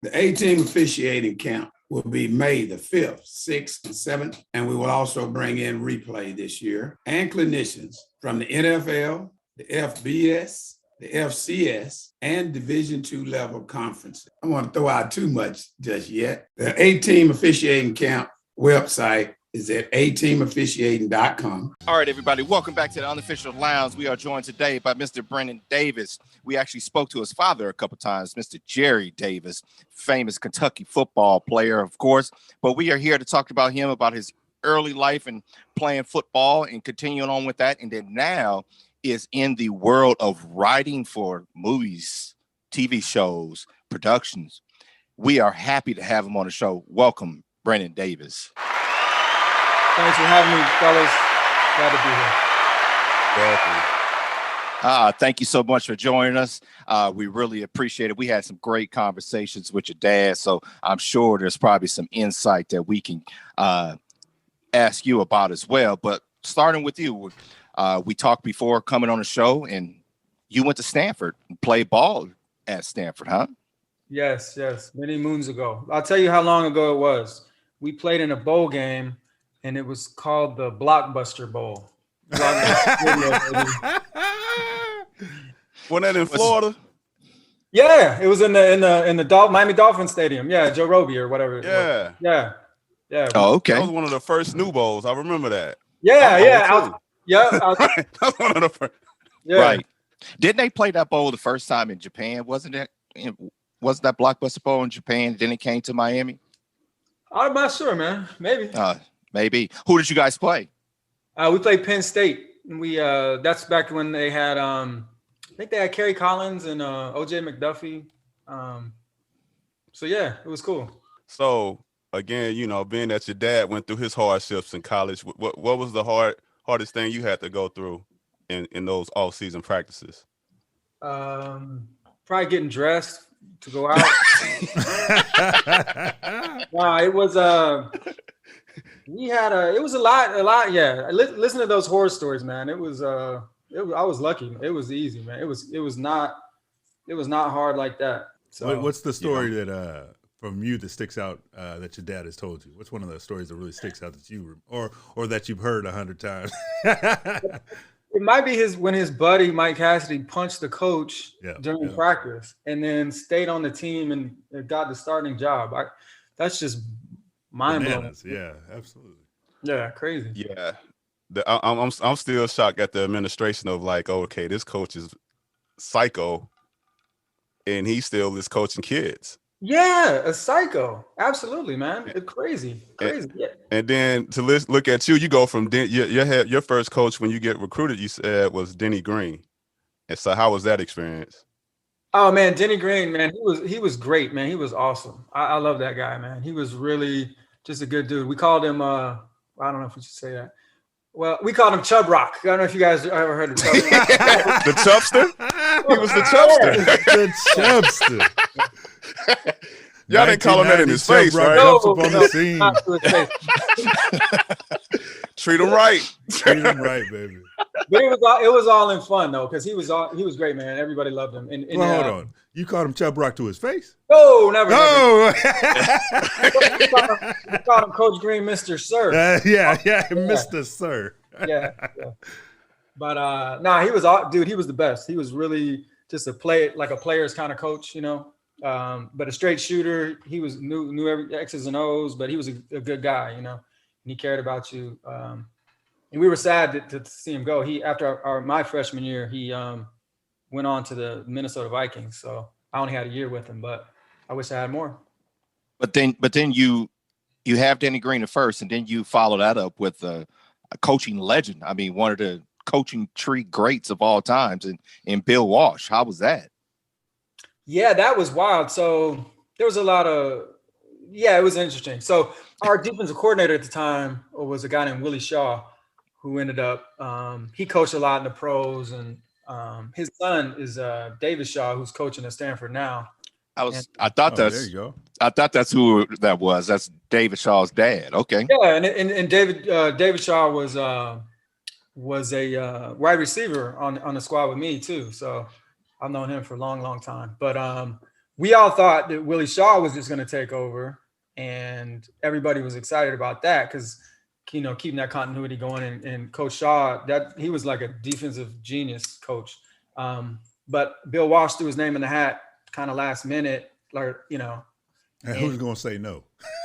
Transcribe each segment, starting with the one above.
The A-team officiating camp will be May the 5th, 6th, and 7th, and we will also bring in replay this year and clinicians from the NFL, the FBS, the FCS, and Division II level conferences. I don't want to throw out too much just yet. The A-team officiating camp website is at ateamofficiating.com. All right, everybody, welcome back to the Unofficial Lounge. We are joined today by Mr. Branyon Davis. We actually spoke to his father a couple times, Mr. Jerry Davis, famous Kentucky football player, of course. But we are here to talk about him, about his early life and playing football and continuing on with that. And then now is in the world of writing for movies, TV shows, productions. We are happy to have him on the show. Welcome, Branyon Davis. Thanks for having me, fellas. Glad to be here. Thank you so much for joining us. We really appreciate it. We had some great conversations with your dad, so I'm sure there's probably some insight that we can ask you about as well. But starting with you, we talked before coming on the show, and you went to Stanford and played ball at Stanford, huh? Yes, many moons ago. I'll tell you how long ago it was. We played in a bowl game, and it was called the Blockbuster Bowl. Wasn't that in Florida? Yeah, it was in the Miami Dolphins Stadium. Yeah, Joe Roby or whatever. Yeah. Oh, okay. That was one of the first new bowls. I remember that. That's one of the first. Yeah. Right. Didn't they play that bowl the first time in Japan? Wasn't that Blockbuster Bowl in Japan? Then it came to Miami? I'm not sure, man. Maybe. Maybe. Who did you guys play? We played Penn State. We that's back when they had I think they had Kerry Collins and OJ McDuffie. So yeah, it was cool. So again, being that your dad went through his hardships in college, what was the hardest thing you had to go through in those off-season practices? Probably getting dressed to go out. Wow, it was it was a lot. Yeah, listen to those horror stories, man. I was lucky. It was easy, man. It was not hard like that. So what's the story that from you that sticks out that your dad has told you? What's one of the stories that really sticks out that you or that you've heard 100 times? It might be when his buddy Mike Cassidy punched the coach during practice and then stayed on the team and got the starting job. That's just mind blowing. Yeah, absolutely. Yeah, crazy. Yeah, I'm still shocked at the administration of like, okay, this coach is psycho, and he still is coaching kids. Yeah, a psycho. Absolutely, man. It's crazy. And then to look at you go from your first coach when you get recruited, you said was Denny Green. And so how was that experience? Oh man, Denny Green, man, he was great, man. He was awesome. I love that guy, man. He was really just a good dude. We called him I don't know if we should say that. Well, we called him Chub Rock. I don't know if you guys ever heard of Chub Rock. The Chubster? He was the Chubster. The Chubster. Y'all didn't call him that in his face, right? No, not to his face. Treat him right. Treat him right, baby. But it was all in fun though, because he was great, man. Everybody loved him. And hold on, you called him Chub Rock to his face? No, never. No. We called him Coach Green, Mr. Sir. Mr. Sir. Yeah. But he was dude. He was the best. He was really just a player's kind of coach, but a straight shooter. He knew every X's and O's, but he was a good guy, and he cared about you. And we were sad to see him go. He after my freshman year, he went on to the Minnesota Vikings. So I only had a year with him, but I wish I had more. But then you have Denny Green at first, and then you follow that up with a coaching legend. I mean, one of the coaching tree greats of all times, and Bill Walsh. How was that? Yeah, that was wild. So there was a lot of, it was interesting. So our defensive coordinator at the time was a guy named Willie Shaw, who ended up, he coached a lot in the pros, and his son is Davis Shaw, who's coaching at Stanford now. I thought that's who that was. That's David Shaw's dad. Okay. Yeah, and David Shaw was a wide receiver on the squad with me too. So I've known him for a long, long time. But we all thought that Willie Shaw was just going to take over, and everybody was excited about that because, you know, keeping that continuity going. And Coach Shaw, that he was like a defensive genius coach. But Bill Walsh threw his name in the hat kind of last minute, or, you know. And who's going to say no?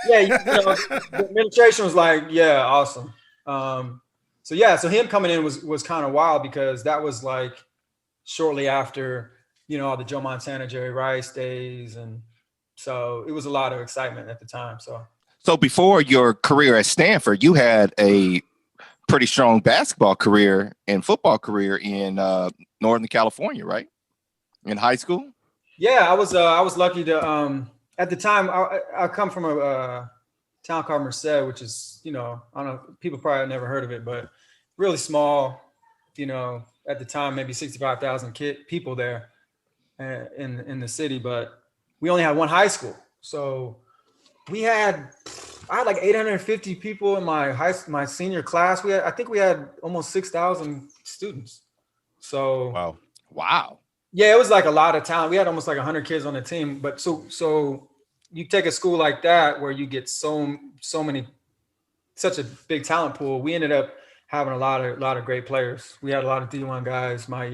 Yeah, you know, the administration was like, yeah, awesome. So him coming in was kind of wild because that was like shortly after, you know, all the Joe Montana, Jerry Rice days. And so it was a lot of excitement at the time. So before your career at Stanford, you had a pretty strong basketball career and football career in Northern California, right? In high school? Yeah, I was lucky to at the time I come from a town called Merced, which is, you know, I don't know, people probably never heard of it, but really small, you know, at the time maybe 65,000 people there in the city, but we only had one high school. So I had like 850 people in my senior class. I think we had almost 6,000 students. So wow. Yeah, it was like a lot of talent. We had almost like 100 kids on the team. But so you take a school like that where you get such a big talent pool. We ended up having a lot of great players. We had a lot of D1 guys my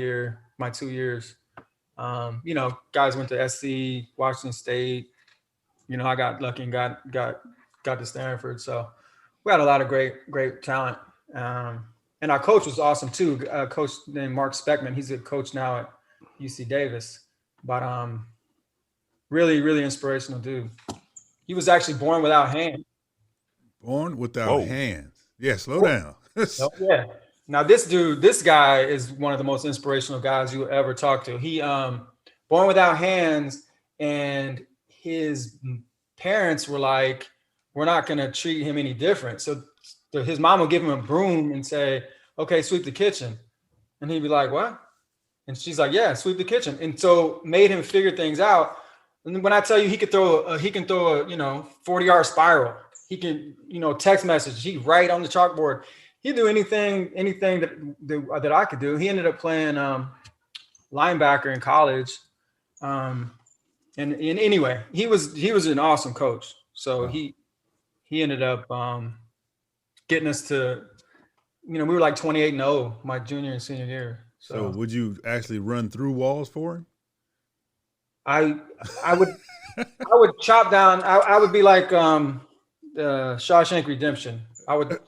2 years. You know, guys went to SC, Washington State. You know, I got lucky and got to Stanford. So we had a lot of great talent. And our coach was awesome too. A coach named Mark Speckman. He's a coach now at UC Davis. But really, really inspirational dude. He was actually born without hands. Born without hands. Yeah, slow down. Oh, yeah. Now this guy is one of the most inspirational guys you'll ever talk to. He born without hands, and his parents were like, we're not going to treat him any different. So his mom would give him a broom and say, okay, sweep the kitchen. And he'd be like, what? And she's like, yeah, sweep the kitchen. And so made him figure things out. And when I tell you he can throw a 40-yard spiral, he can, you know, text message, he write on the chalkboard. He'd do anything that I could do. He ended up playing linebacker in college. And anyway, he was an awesome coach. So he ended up getting us to, you know, we were like 28-0 my junior and senior year. So would you actually run through walls for him? I would chop down. I would be like Shawshank Redemption. I would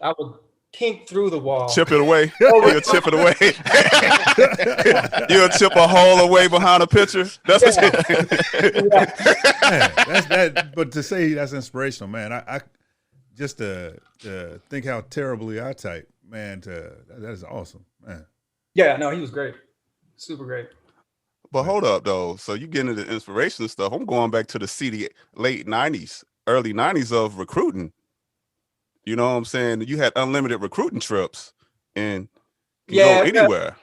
kink through the wall. Chip it away. You'll chip it away. You'll chip a hole away behind a pitcher. That's what that's that. But to say that's inspirational, man. I just to think how terribly I type, man. That is awesome, man. Yeah, no, he was great, super great. But hold up, though. So you get into the inspirational stuff. I'm going back to the late 90s, early 90s of recruiting. You know what I'm saying? You had unlimited recruiting trips and go anywhere.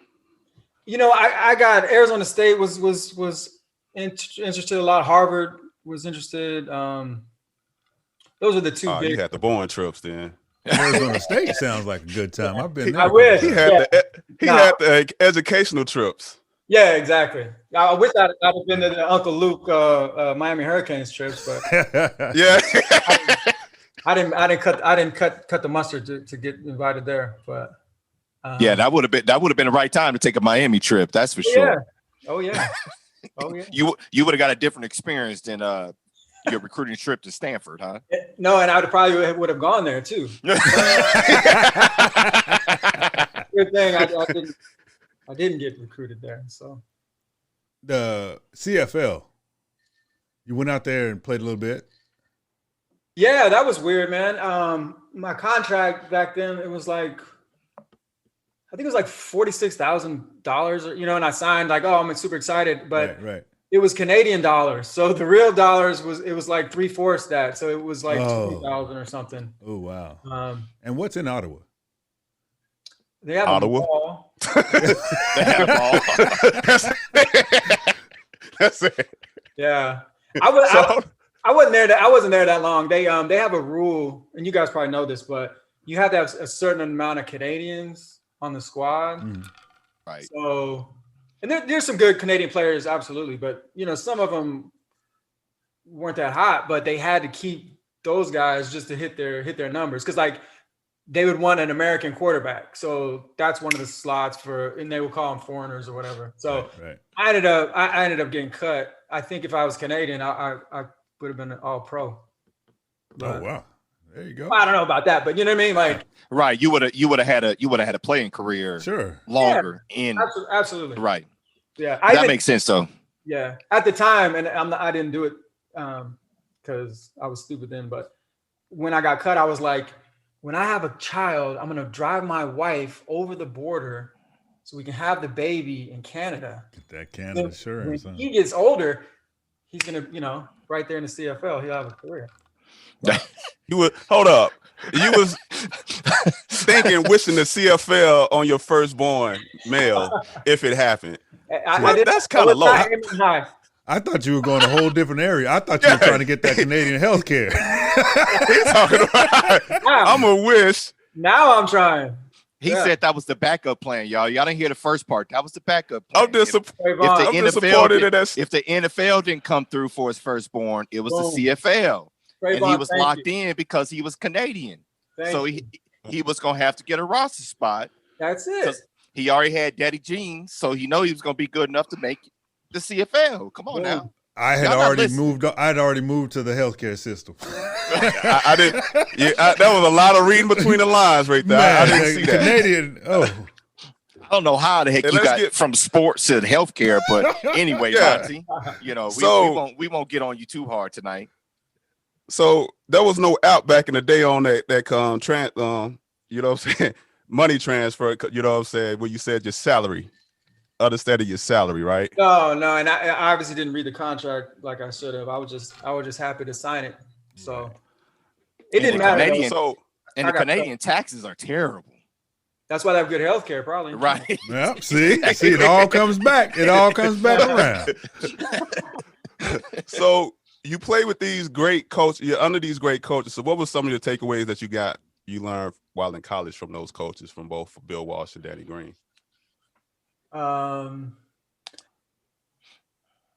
You know, I got Arizona State was interested a lot. Harvard was interested. Those are the two big. You had the Boeing trips then. Arizona State sounds like a good time. I've been there. I wish. He had the educational trips. Yeah, exactly. I wish I'd have been to the Uncle Luke Miami Hurricanes trips, but yeah, I didn't cut the mustard to get invited there. But yeah, that would have been the right time to take a Miami trip. That's for sure. Oh yeah. You would have got a different experience than your recruiting trip to Stanford, huh? No, and I would have gone there too. Good thing I didn't get recruited there. So the CFL, you went out there and played a little bit. Yeah, that was weird, man. My contract back then, it was like, I think it was like $46,000, you know, and I signed like, oh, I'm super excited, but right. It was Canadian dollars. So the real dollars was like 3/4 that. So it was like 20,000 or something. Oh, wow. And what's in Ottawa? They have Ottawa. a ball. They have a ball. That's it. Yeah. I wasn't there. I wasn't there that long. They have a rule, and you guys probably know this, but you have to have a certain amount of Canadians on the squad. Right. So, and there's some good Canadian players, absolutely, but you know, some of them weren't that hot, but they had to keep those guys just to hit their numbers. Cause like they would want an American quarterback. So that's one of the slots and they would call them foreigners or whatever. So right. I ended up getting cut. I think if I was Canadian, I would have been an all pro. Oh, wow. There you go. I don't know about that, but you know what I mean? Like, right. You would have had a playing carear longer absolutely. Right. Yeah. That makes sense though. Yeah. At the time, and I didn't do it because I was stupid then, but when I got cut, I was like, when I have a child, I'm going to drive my wife over the border so we can have the baby in Canada. Get that Canada insurance. When he gets older, he's going to, right there in the CFL, he'll have a career. Hold up. You was wishing the CFL on your firstborn male if it happened. That's kind of low. I thought you were going a whole different area. I thought you were trying to get that Canadian health care. I'm a wish. Now I'm trying. He said that was the backup plan, y'all. Y'all didn't hear the first part. That was the backup plan. I'm disappointed in that. If the NFL didn't come through for his firstborn, it was the CFL. And he was locked in because he was Canadian. So he was going to have to get a roster spot. That's it. He already had daddy jeans, so he know he was going to be good enough to make the CFL. Come on now. I had already moved to the healthcare system. I didn't. Yeah, that was a lot of reading between the lines right there. Man, I didn't see that. Canadian. Oh, I don't know how the heck you got from sports to healthcare, but anyway, Monty, we won't get on you too hard tonight. So there was no out back in the day on that you know what I'm saying, money transfer. You know what I'm saying, where you said your salary. Understanding your salary, right? No, and I obviously didn't read the contract like I should have. I was just happy to sign it. So it didn't matter. The Canadian taxes are terrible. That's why they have good health care, probably. Right. Yeah. See, it all comes back. It all comes back around. So you play with these great coaches. You're under these great coaches. So what were some of your takeaways that you learned while in college from those coaches, from both Bill Walsh and Danny Green? You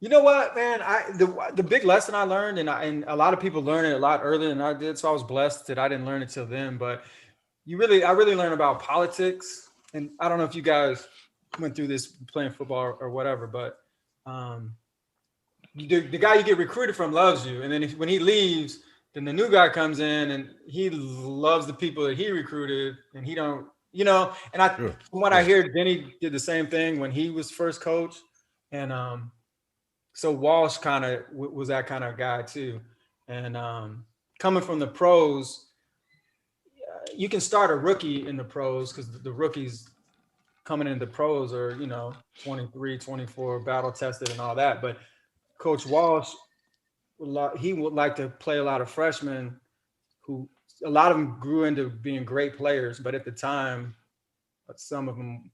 know what, man? The big lesson I learned, and a lot of people learn it a lot earlier than I did, so I was blessed that I didn't learn it till then. But I really learned about politics, and I don't know if you guys went through this playing football or whatever, but the guy you get recruited from loves you, and then when he leaves, then the new guy comes in and he loves the people that he recruited, and he don't. From what I hear, Denny did the same thing when he was first coach. And so Walsh kind of was that kind of guy too. And coming from the pros, you can start a rookie in the pros because the rookies coming into the pros are, 23, 24, battle tested and all that. But Coach Walsh, he would like to play a lot of freshmen who – a lot of them grew into being great players, but at the time, some of them,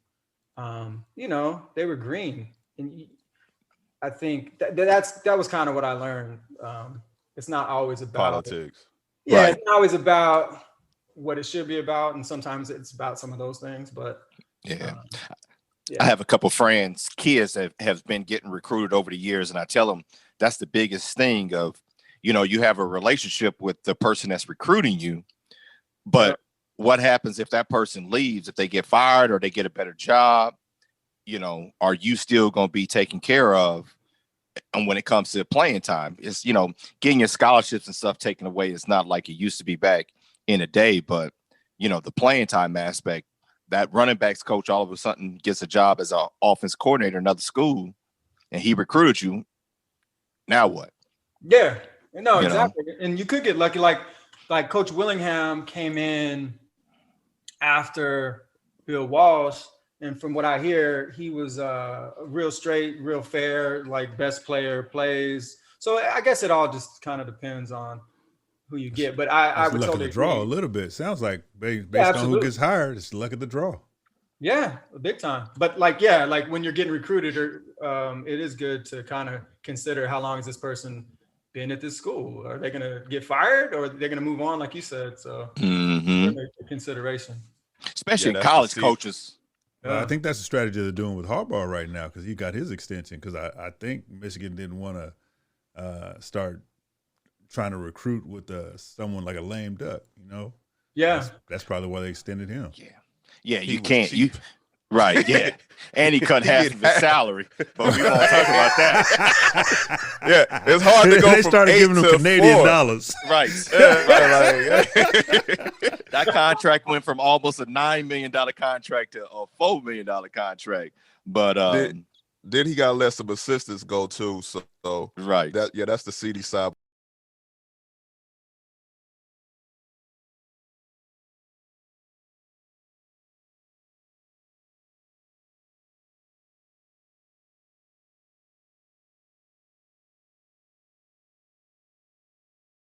they were green. And I think that was kind of what I learned. It's not always about politics. Yeah, right. It's not always about what it should be about, and sometimes it's about some of those things. But I have a couple friends, kids that have been getting recruited over the years, and I tell them that's the biggest thing of. You have a relationship with the person that's recruiting you, but what happens if that person leaves, if they get fired or they get a better job, are you still going to be taken care of? And when it comes to playing time, it's, getting your scholarships and stuff taken away. It's not like it used to be back in the day, but, the playing time aspect, that running backs coach all of a sudden gets a job as an offense coordinator in another school and he recruited you. Now what? Yeah. No, exactly. And you could get lucky. Like Coach Willingham came in after Bill Walsh. And from what I hear, he was real straight, real fair, like best player plays. So I guess it all just kind of depends on who you get. But I would totally draw a little bit. Sounds like based on who gets hired, it's luck of the draw. Yeah, big time. But like when you're getting recruited, it is good to kind of consider how long is this person been at this school? Are they going to get fired or are they going to move on, like you said? So consideration, especially college coaches. I think that's the strategy they're doing with Harbaugh right now because he got his extension. Because I think Michigan didn't want to start trying to recruit with someone like a lame duck, Yeah. That's probably why they extended him. Yeah, He you was can't. cheap. Right, yeah. And he cut He half get of his half. salary. But we won't talk about that. Yeah, it's hard to go They from started 8 giving them to Canadian 4. dollars. Right. That contract went from almost a $9 million contract to a $4 million contract. But Then he got less of assistants go too. So right. that's the seedy side.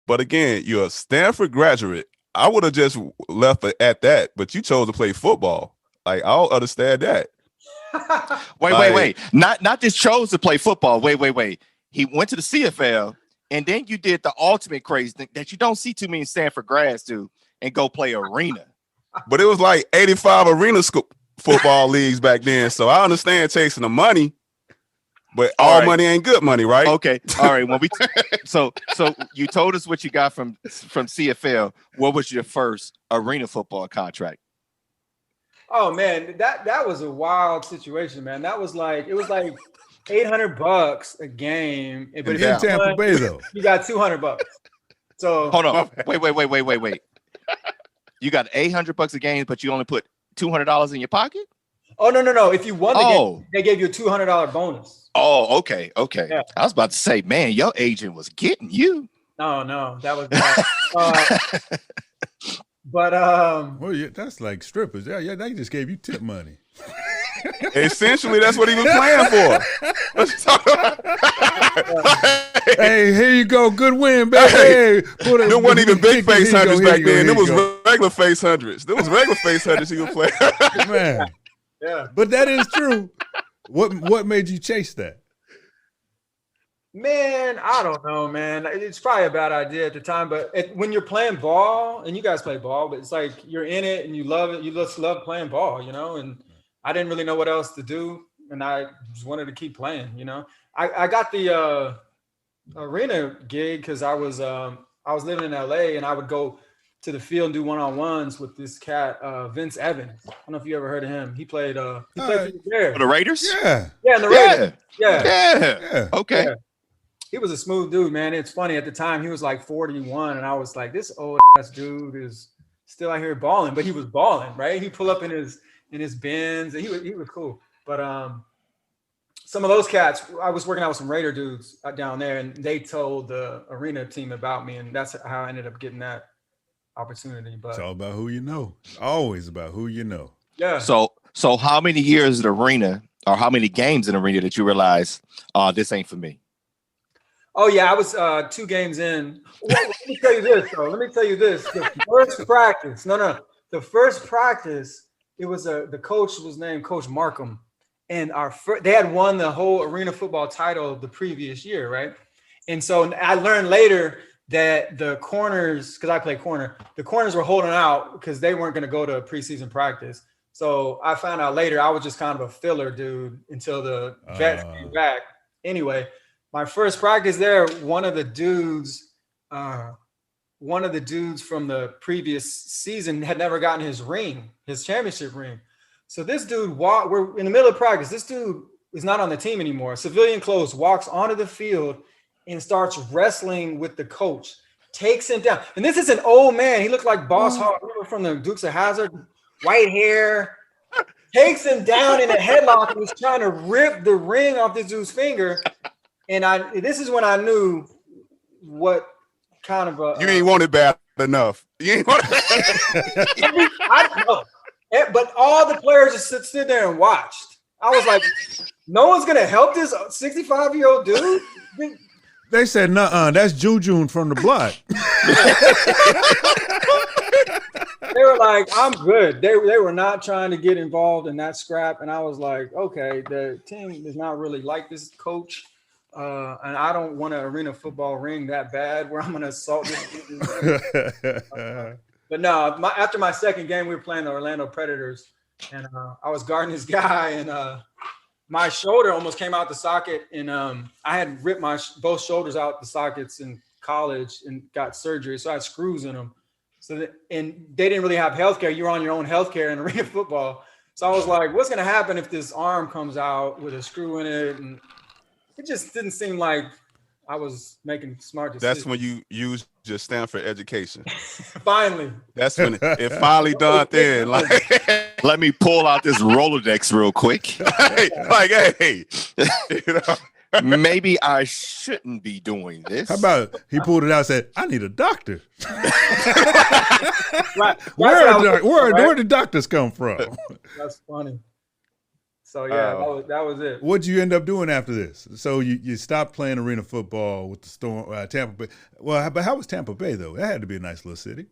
But again, you're a Stanford graduate. I would have just left it at that, but you chose to play football. Like, I don't understand that. Wait. Not just chose to play football. Wait. He went to the CFL, and then you did the ultimate crazy thing that you don't see too many Stanford grads do, and go play arena. But it was like 85 arena football leagues back then. So I understand chasing the money, but all money ain't good money, right? Okay. All right. When we so you told us what you got from CFL. What was your first arena football contract? Oh man, that was a wild situation, man. It was like $800 a game. But if in Tampa Bay though, you got $200. So hold on. Wait. You got $800 a game, but you only put $200 in your pocket? Oh no. If you won the game, they gave you a $200 bonus. Oh, okay. Yeah. I was about to say, man, your agent was getting you. No, that was bad. But well, yeah, that's like strippers. Yeah, they just gave you tip money. Essentially, that's what he was playing for. Hey, here you go, good win, baby. There wasn't even big face hundreds back then. It was go. regular face hundreds. There was regular face hundreds he was playing. Man, yeah, but that is true. What made you chase that? Man, I don't know, man. It's probably a bad idea at the time, but when you're playing ball, and you guys play ball, but it's like you're in it and you love it. You just love playing ball, and I didn't really know what else to do, and I just wanted to keep playing, I got the arena gig because I was living in LA, and I would go to the field and do one-on-ones with this cat, Vince Evans. I don't know if you ever heard of him. He played for the Raiders? Yeah, and the Raiders. Yeah. Okay. Yeah. He was a smooth dude, man. It's funny, at the time he was like 41, and I was like, this old ass dude is still out here balling, but he was balling, right? He pull up in his Benz, and he was cool. But some of those cats, I was working out with some Raider dudes down there, and they told the arena team about me, and that's how I ended up getting that opportunity. But it's all about who you know. It's always about who you know. Yeah. So how many years in arena, or how many games in arena that you realize this ain't for me? Oh yeah, I was 2 games in. Well, let me tell you this, though. The first practice. The first practice. It was the coach was named Coach Markham, and they had won the whole arena football title the previous year, right? And so I learned later that the corners, because I play corner, the corners were holding out because they weren't going to go to preseason practice. So I found out later I was just kind of a filler dude until the vets came back. Anyway. My first practice there, one of the dudes from the previous season had never gotten his championship ring. So this dude we're in the middle of practice. This dude is not on the team anymore. Civilian clothes, walks onto the field and starts wrestling with the coach, takes him down. And this is an old man. He looked like Boss Hogg from the Dukes of Hazzard, white hair, takes him down in a headlock and was trying to rip the ring off this dude's finger. And this is when I knew what kind of a you ain't want it bad enough. You ain't want it. I know. But all the players just stood there and watched. I was like, no one's gonna help this 65-year-old dude. They said, "Nuh-uh, that's Juju from the block." They were like, I'm good. They were not trying to get involved in that scrap, and I was like, okay, the team does not really like this coach. And I don't want an arena football ring that bad where I'm going to assault this. But no, after my second game, we were playing the Orlando Predators, and I was guarding this guy, and my shoulder almost came out the socket, and I had ripped both shoulders out the sockets and college and got surgery, so I had screws in them. So and they didn't really have healthcare. You're on your own healthcare in arena football. So I was like, what's gonna happen if this arm comes out with a screw in it? And it just didn't seem like I was making smart decisions. That's when you use your Stanford education. Finally. That's when it finally done then. Like, let me pull out this Rolodex real quick. hey, you know. Maybe I shouldn't be doing this. How about he pulled it out and said, I need a doctor. Right. Where did doctors come from? That's funny. So yeah, that was it. What'd you end up doing after this? So you stopped playing arena football with the Storm, Tampa Bay. Well, but how was Tampa Bay though? That had to be a nice little city.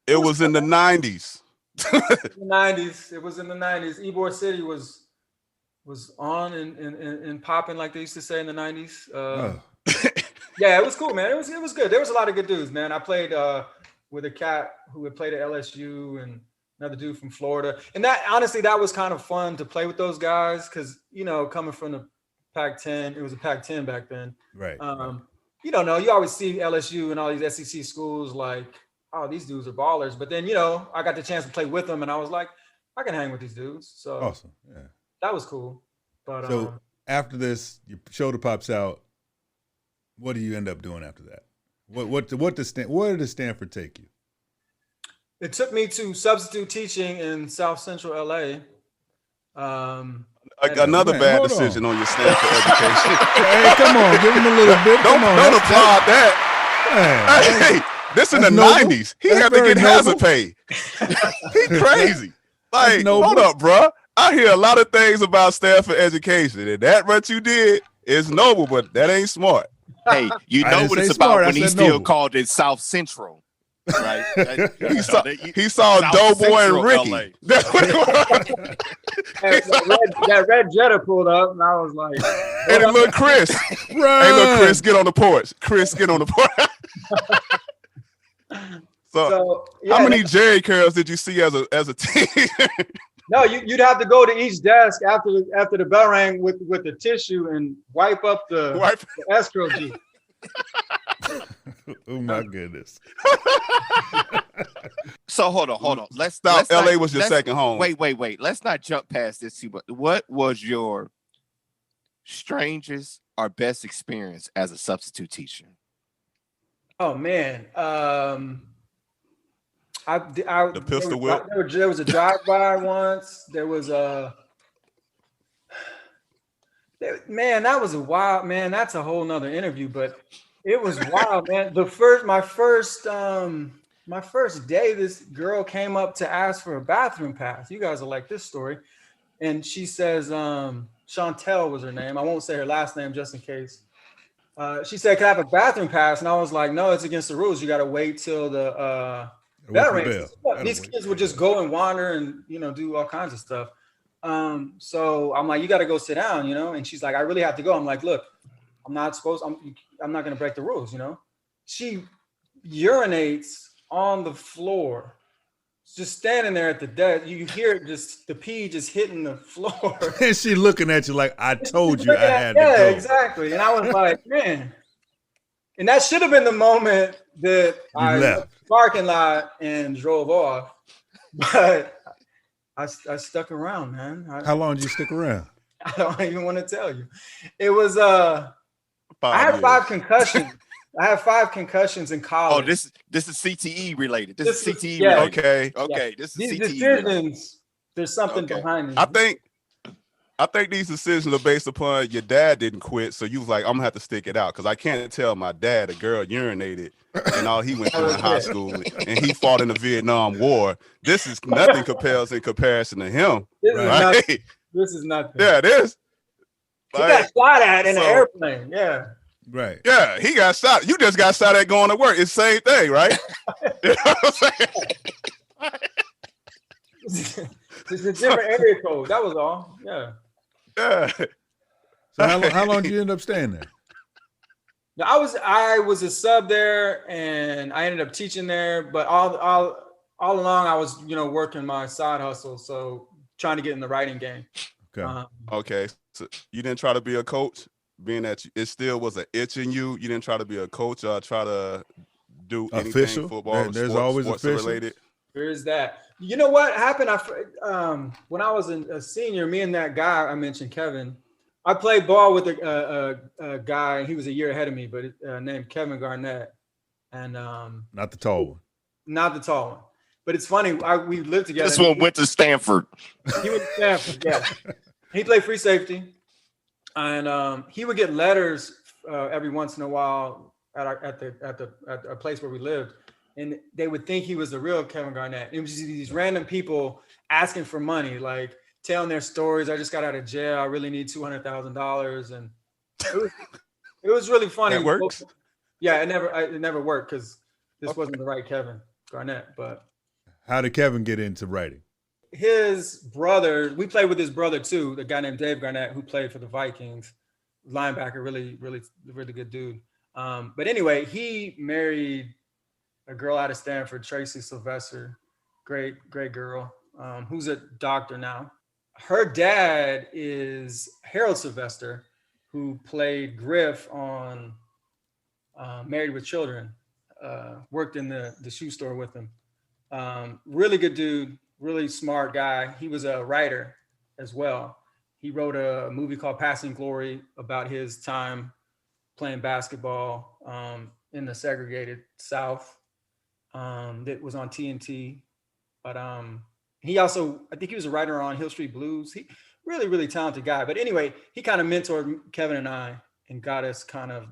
It was in the 90s. It was in the 90s. Ybor City was on and popping, like they used to say in the 90s. Yeah, it was cool, man. It was good. There was a lot of good dudes, man. I played with a cat who had played at LSU and another dude from Florida. And that, honestly, that was kind of fun to play with those guys because, you know, coming from the Pac-10, it was a Pac-10 back then. Right. You don't know. You always see LSU and all these SEC schools like, oh, these dudes are ballers. But then, you know, I got the chance to play with them, and I was like, I can hang with these dudes. So awesome. Yeah. That was cool. But so after this, your shoulder pops out. What do you end up doing after that? Where did Stanford take you? It took me to substitute teaching in South Central LA. Another bad decision on your Stanford education. Hey, come on, give him a little bit. Don't applaud that. Hey, this in the 90s. He had to get hazard pay. He crazy. Like, hold up, bro. I hear a lot of things about Stanford education, and that what you did is noble, but that ain't smart. Hey, you know what it's about when he still called it South Central, right? he saw Doughboy and Ricky. That's what it was. that red Jetta pulled up, and I was like, "Hey, look, Chris! Hey, look, Chris, get on the porch. Chris, get on the porch." So yeah, how many Jerry curls did you see as a team? No, you'd have to go to each desk after the bell rang with the tissue and wipe up the escrow sheet. Oh my goodness. So hold on. Let's LA was your second home. Wait. Let's not jump past this too much. What was your strangest or best experience as a substitute teacher? Oh man. The pistol whip. There was a drive-by once. There was man, that was a wild, man. That's a whole nother interview, but it was wild, man. My first day, this girl came up to ask for a bathroom pass. You guys will like this story. And she says, Chantel was her name. I won't say her last name just in case. She said, can I have a bathroom pass? And I was like, no, it's against the rules. You got to wait till the bell rings. These kids would just go and wander and, you know, do all kinds of stuff. So I'm like, you got to go sit down, you know? And she's like, I really have to go. I'm like, look, I'm not going to break the rules, you know? She urinates on the floor, just standing there at the desk. You hear it just, the pee just hitting the floor. And she looking at you like, I told you I had to go. Yeah, exactly. And I was like, man. And that should have been the moment that I left the parking lot and drove off. But I stuck around, man. How long did you stick around? I don't even want to tell you. It was I had 5 concussions. I had 5 concussions in college. Oh, this is CTE related. This is CTE related. Okay. Yeah. This is these CTE decisions, related. There's something behind it. I think these decisions are based upon your dad didn't quit, so you was like, I'm gonna have to stick it out because I can't tell my dad a girl urinated and all he went through in high school and he fought in the Vietnam War. This is nothing compares in comparison to him. This is nothing. Yeah, it is. He got shot at in an airplane. Yeah. Right. Yeah, he got shot. You just got shot at going to work. It's the same thing, right? You know what I'm saying? It's a different area code. That was all. Yeah. Yeah. So how long did you end up staying there? I was a sub there, and I ended up teaching there. But all along, I was working my side hustle, so trying to get in the writing game. Okay. Okay. So you didn't try to be a coach? being that it still was an itch in you? You didn't try to be a coach or try to do anything Official? football, There's sports, always sports officials? related? There is that. You know what happened? When I was a senior, me and that guy I mentioned, Kevin, I played ball with a guy. He was a year ahead of me, but named Kevin Garnett, and Not the tall one. not the tall one. But it's funny. We lived together. This one went to Stanford. He went to Stanford. Yeah, he played free safety, and he would get letters every once in a while at our place where we lived. And they would think he was the real Kevin Garnett. It was just these random people asking for money, like telling their stories. I just got out of jail. I really need $200,000, and it was really funny. That works? Yeah, it never worked because this wasn't the right Kevin Garnett. But How did Kevin get into writing? his brother, we played with his brother too, the guy named Dave Garnett, who played for the Vikings, linebacker, really, really, really good dude. But anyway, he married a girl out of Stanford, Tracy Sylvester, great girl, who's a doctor now. Her dad is Harold Sylvester, who played Griff on Married with Children, worked in the shoe store with him. Really good dude, really smart guy. He was a writer as well. He wrote a movie called Passing Glory about his time playing basketball in the segregated South. That was on TNT, but he also, I think he was a writer on Hill Street Blues. He really, really talented guy. But anyway, he kind of mentored Kevin and I and got us kind of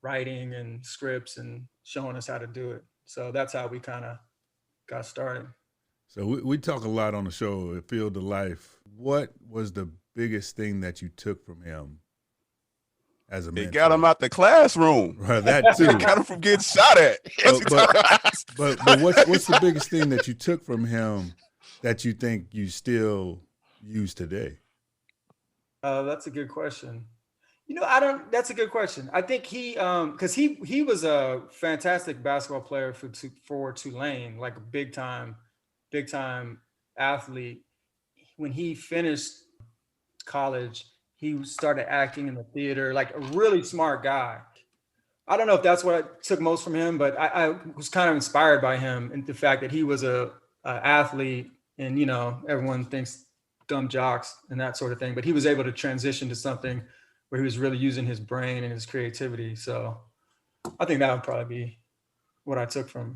writing and scripts and showing us how to do it. So that's how we kind of got started. So we talk a lot on the show, Field of Life. What was the biggest thing that you took from him as a mentor? It got him out the classroom. Right, that too. It got him from getting shot at. But what's the biggest thing that you took from him that you think you still use today? That's a good question. That's a good question. I think because he was a fantastic basketball player for Tulane, like a big time athlete. When he finished college, he started acting in the theater, like a really smart guy. I don't know if that's what I took most from him, but I was kind of inspired by him and the fact that he was a athlete, and everyone thinks dumb jocks and that sort of thing, but he was able to transition to something where he was really using his brain and his creativity. So I think that would probably be what I took from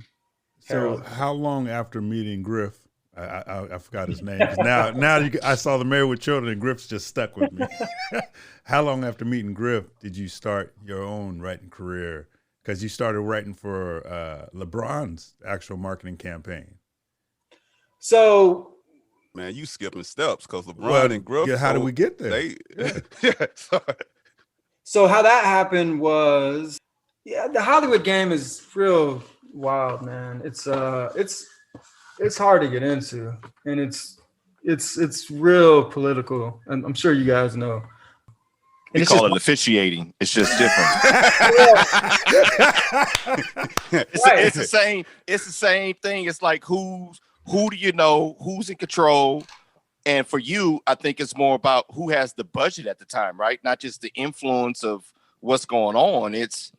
Harold. So how long after meeting Griff? I forgot his name. Now I saw the Married with Children, and Griff's just stuck with me. How long after meeting Griff did you start your own writing career? Because you started writing for LeBron's actual marketing campaign. So, man, you skipping steps because LeBron and Griff. Yeah, how did we get there? So how that happened was, the Hollywood game is real wild, man. It's hard to get into, and it's real political, and I'm sure you guys know. And We call it officiating. It's just different. It's the same. It's the same thing. It's like who do you know? Who's in control? And for you, I think it's more about who has the budget at the time, right? Not just the influence of what's going on. It's,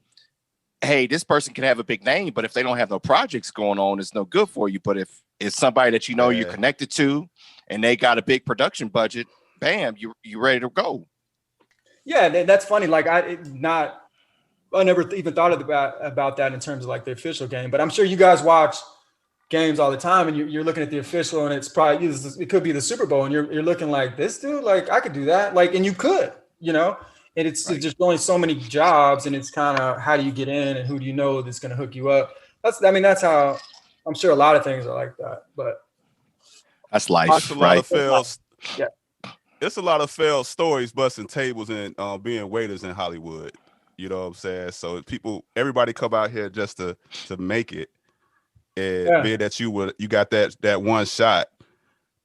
hey, this person can have a big name, but if they don't have no projects going on, it's no good for you. But if it's somebody that you're connected to, and they got a big production budget, bam, you ready to go. Yeah, that's funny. Like I never even thought about that in terms of like the official game. But I'm sure you guys watch games all the time, and you're looking at the official, and it's probably it could be the Super Bowl, and you're looking like, this dude, like I could do that, like, and you could, and it's right. There's only so many jobs, and it's kind of how do you get in, and who do you know that's going to hook you up. That's how I'm sure a lot of things are like that, but that's life. It's a lot of fails. Yeah. It's a lot of failed stories, busting tables, and being waiters in Hollywood. You know what I'm saying? So everybody come out here just to make it, and being that you got that one shot.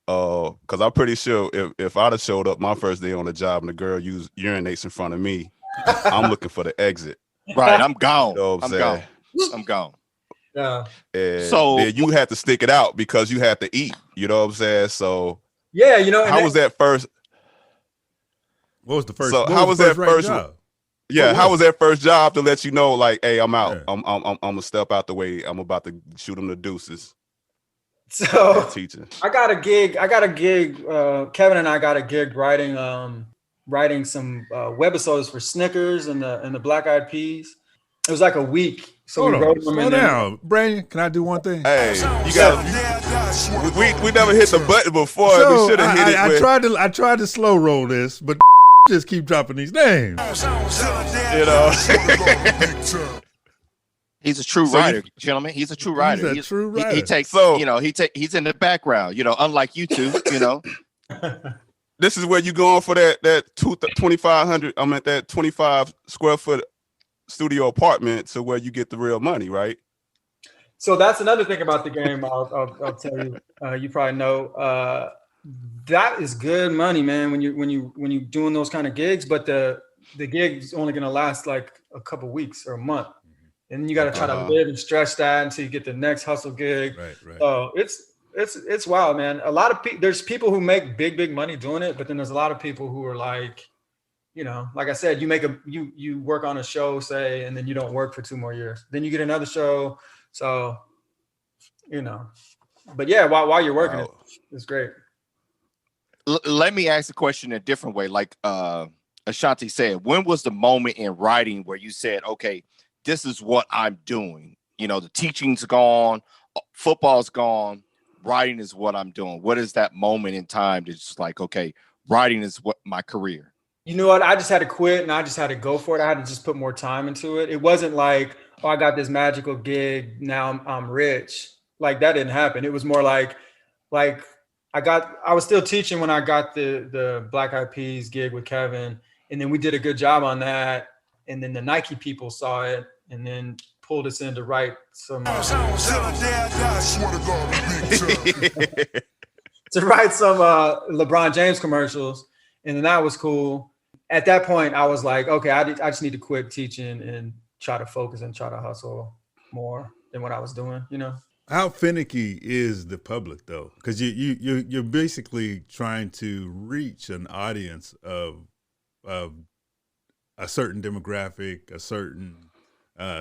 Because I'm pretty sure if I'd have showed up my first day on the job and the girl urinates in front of me, I'm looking for the exit. Right, I'm gone. You know what I'm gone. Yeah. And so then you had to stick it out because you had to eat. You know what I'm saying? So yeah, how was that first? What was the first? So how was that first? Job? Yeah, how was that first job to let you know, like, hey, I'm out. Yeah. I'm gonna step out the way. I'm about to shoot him the deuces. So Teaching. I got a gig. Kevin and I got a gig writing some webisodes for Snickers and the Black Eyed Peas. It was like a week. So Hold we on, wrote them slow and down. Branyon, can I do one thing? Hey, you got. We never hit the button before. So we should have hit it. I tried to slow roll this, but just keep dropping these names. You know. He's a true writer, gentlemen. He's a true writer. He's a true writer. He takes, he's in the background, unlike you two, This is where you going for that 2,500. I'm at that 25 square foot studio apartment, so where you get the real money, right? So that's another thing about the game. I'll tell you. You probably know that is good money, man. When you doing those kind of gigs, but the gig's only gonna last like a couple weeks or a month, and you got to try to live and stretch that until you get the next hustle gig. Right. So it's wild, man. A lot of there's people who make big money doing it, but then there's a lot of people who are like, like I said, you work on a show, say, and then you don't work for 2 more years. Then you get another show. So, but yeah, while you're working, it's great. Let me ask the question a different way. Like Ashanti said, when was the moment in writing where you said, okay, this is what I'm doing? The teaching's gone, football's gone, writing is what I'm doing. What is that moment in time that's like, okay, writing is what my career? You know what? I just had to quit and I just had to go for it. I had to just put more time into it. It wasn't like, oh, I got this magical gig, now I'm rich. Like that didn't happen. It was more like I was still teaching when I got the Black Eyed Peas gig with Kevin, and then we did a good job on that. And then the Nike people saw it and then pulled us in to write some LeBron James commercials. And then that was cool. At that point, I was like, okay, I just need to quit teaching and try to focus and try to hustle more than what I was doing, How finicky is the public though? Because you're basically trying to reach an audience of a certain demographic, a certain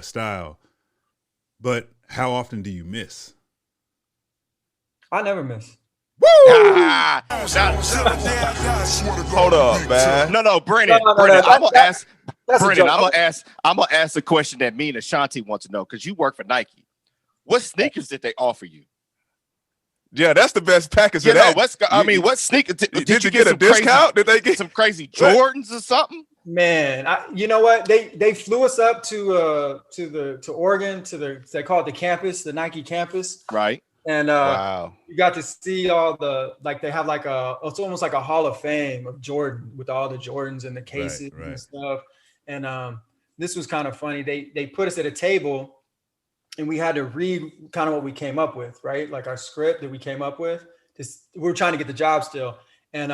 style, but how often do you miss? I never miss. Woo! Hold up, man. No, Branyon. I'm gonna ask the question that me and Ashanti want to know, because you work for Nike. What sneakers did they offer you? Yeah, that's the best package. What sneakers did you get a discount? Did they get some crazy Jordans or something? Man, you know what? They flew us up to Oregon they call it the campus, the Nike campus, right? And wow, you got to see all they have it's almost like a Hall of Fame of Jordan with all the Jordans and the cases and stuff. And this was kind of funny. They put us at a table and we had to read kind of what we came up with, right? Like our script that we came up with. We were trying to get the job still. And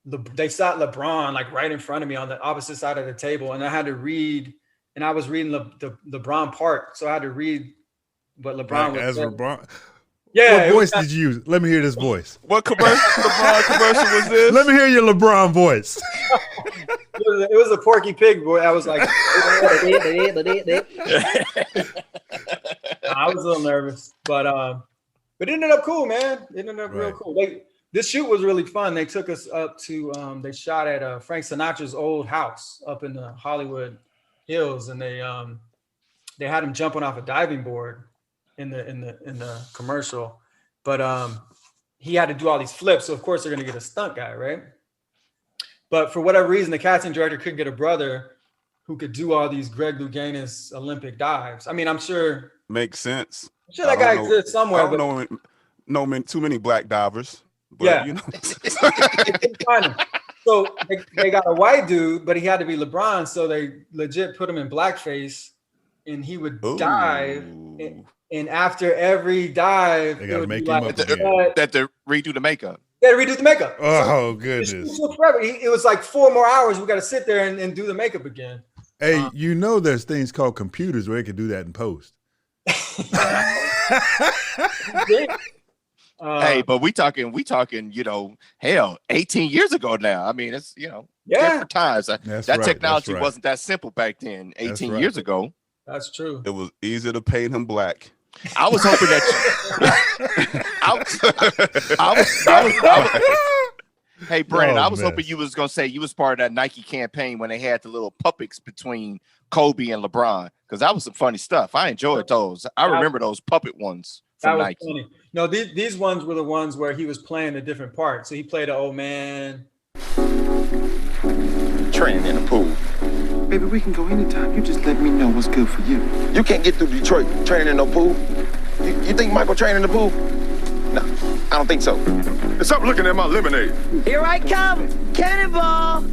they sat LeBron like right in front of me on the opposite side of the table. And I had to read, and I was reading the LeBron part. So I had to read what LeBron was saying. LeBron. Yeah. What voice did you use? Let me hear this voice. What LeBron commercial was this? Let me hear your LeBron voice. It was a Porky Pig boy. I was like, I was a little nervous, but it ended up cool, man. It ended up real cool. This shoot was really fun. They took us up to they shot at Frank Sinatra's old house up in the Hollywood Hills, and they had him jumping off a diving board in the commercial, but he had to do all these flips. So of course they're gonna get a stunt guy, right? But for whatever reason, the casting director couldn't get a brother who could do all these Greg Louganis Olympic dives. I mean, I'm sure makes sense. I'm sure that guy exists somewhere. I don't know too many black divers. But, yeah. So they got a white dude, but he had to be LeBron. So they legit put him in blackface, and he would dive. And after every dive, they got to make him up that to redo the makeup. They had to redo the makeup. Oh, goodness. It was like 4 more hours. We got to sit there and do the makeup again. Hey, there's things called computers where they can do that in post. Hey, but we talking, 18 years ago now. I mean, it's, Yeah, different times. That's That right, technology that's right. wasn't that simple back then, 18 right. years ago. that's true. It was easy to paint him black. I was hoping that Hey, Brandon, Oh, I was mess. hoping you was gonna say you was part of that Nike campaign when they had the little puppets between Kobe and LeBron, because that was some funny stuff. I enjoyed those. I remember those puppet ones That from was Nike. funny. No, these ones were the ones where he was playing a different part. So he played an old man. Training in the pool. Baby, we can go anytime. You just let me know what's good for you. You can't get through Detroit training in no pool. You think Michael trained in the pool? No, I don't think so. And stop looking at my lemonade. Here I come! Cannonball!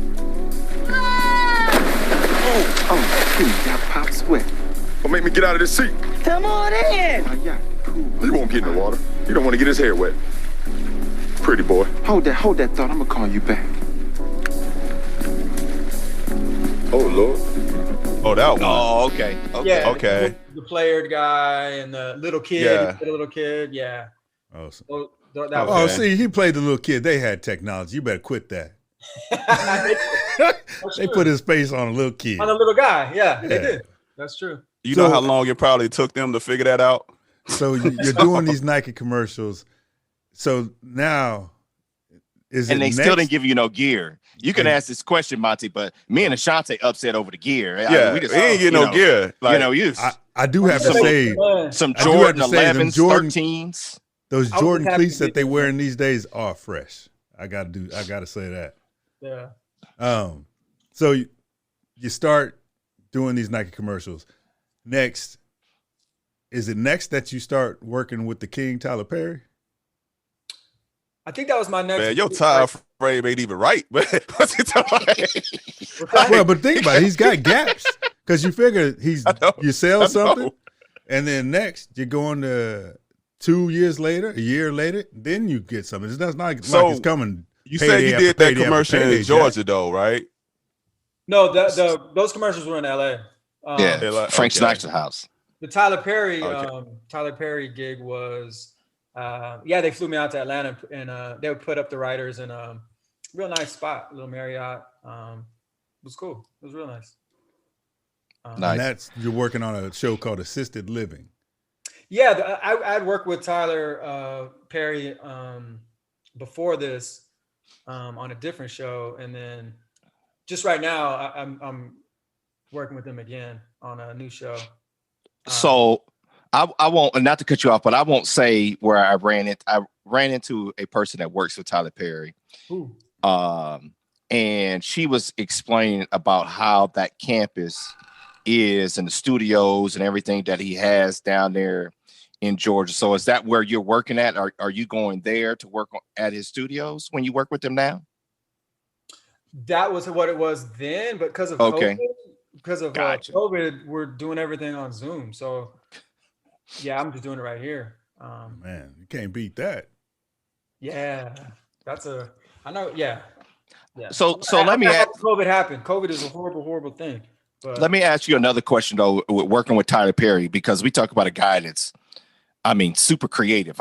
Oh, you got pop sweat. Don't make me get out of this seat. Come on in! My yacht, cool. He won't get in the water. You don't want to get his hair wet. Pretty boy. Hold that thought. I'm gonna call you back. Oh, Lord. Oh, that one. Oh, okay. Yeah, Okay. The player guy and the little kid. Yeah. The little kid. Yeah. Oh, That oh, was see, he played the little kid. They had technology. You better quit that. They put his face on a little kid. on the little guy. Yeah, they Yeah. did. That's true. You So- know how long it probably took them to figure that out? So you're doing these Nike commercials. So now, is And it they next? still didn't give you no gear. You can And- ask this question, Monty, but me and Ashante upset over the gear. Yeah, we just, he ain't get no gear. Like, I do have to Some- say, some I do have Jordan to say them 11s, Jordan- 13s. those I was Jordan happy cleats to that get they them. wearing these days are fresh. I gotta say that. Yeah. So you start doing these Nike commercials. Next, is it next that you start working with the King, Tyler Perry? I think that was my next. man, your time frame ain't even right. But what's he talking? Well, but think about it. He's got gaps because you figure you sell something, and then next you're going to 2 years later, a year later, then you get something. It's not like So, it's coming. You said payday you after did that payday after commercial payday, in Georgia, though, right? No, those commercials were in LA. Yeah, They're like, Frank okay. Sinatra's house. The Tyler Perry Okay. gig was they flew me out to Atlanta and they would put up the writers in a real nice spot, a little Marriott. It was cool. It was real nice. And that's you're working on a show called Assisted Living. Yeah, I'd worked with Tyler Perry before this on a different show, and then just right now I'm working with him again on a new show. So I won't, not to cut you off, but I won't say where I ran it. I ran into a person that works with Tyler Perry. Ooh. And she was explaining about how that campus is and the studios and everything that he has down there in Georgia. So is that where you're working at? Are you going there to work at his studios when you work with him now? That was what it was then, but because of Okay. Gotcha. COVID, we're doing everything on Zoom. So yeah, I'm just doing it right here. Man, you can't beat that. Yeah, I know. Yeah. So let me ask. COVID happened. COVID is a horrible, horrible thing. But Let me ask you another question though, with working with Tyler Perry, because we talk about a guy that's, super creative.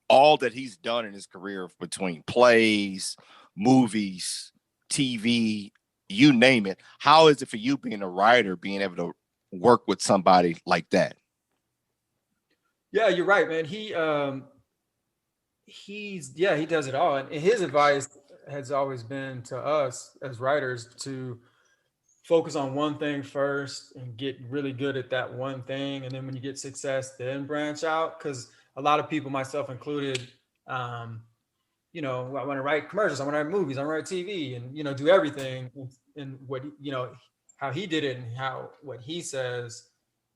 All that he's done in his career between plays, movies, TV, you name it. How is it for you being a writer, being able to work with somebody like that? Yeah, you're right, man. He does it all. And his advice has always been to us as writers to focus on one thing first and get really good at that one thing. And then when you get success, then branch out. Because a lot of people, myself included, I want to write commercials, I want to write movies, I want to write TV and, do everything. And what, how he did it and what he says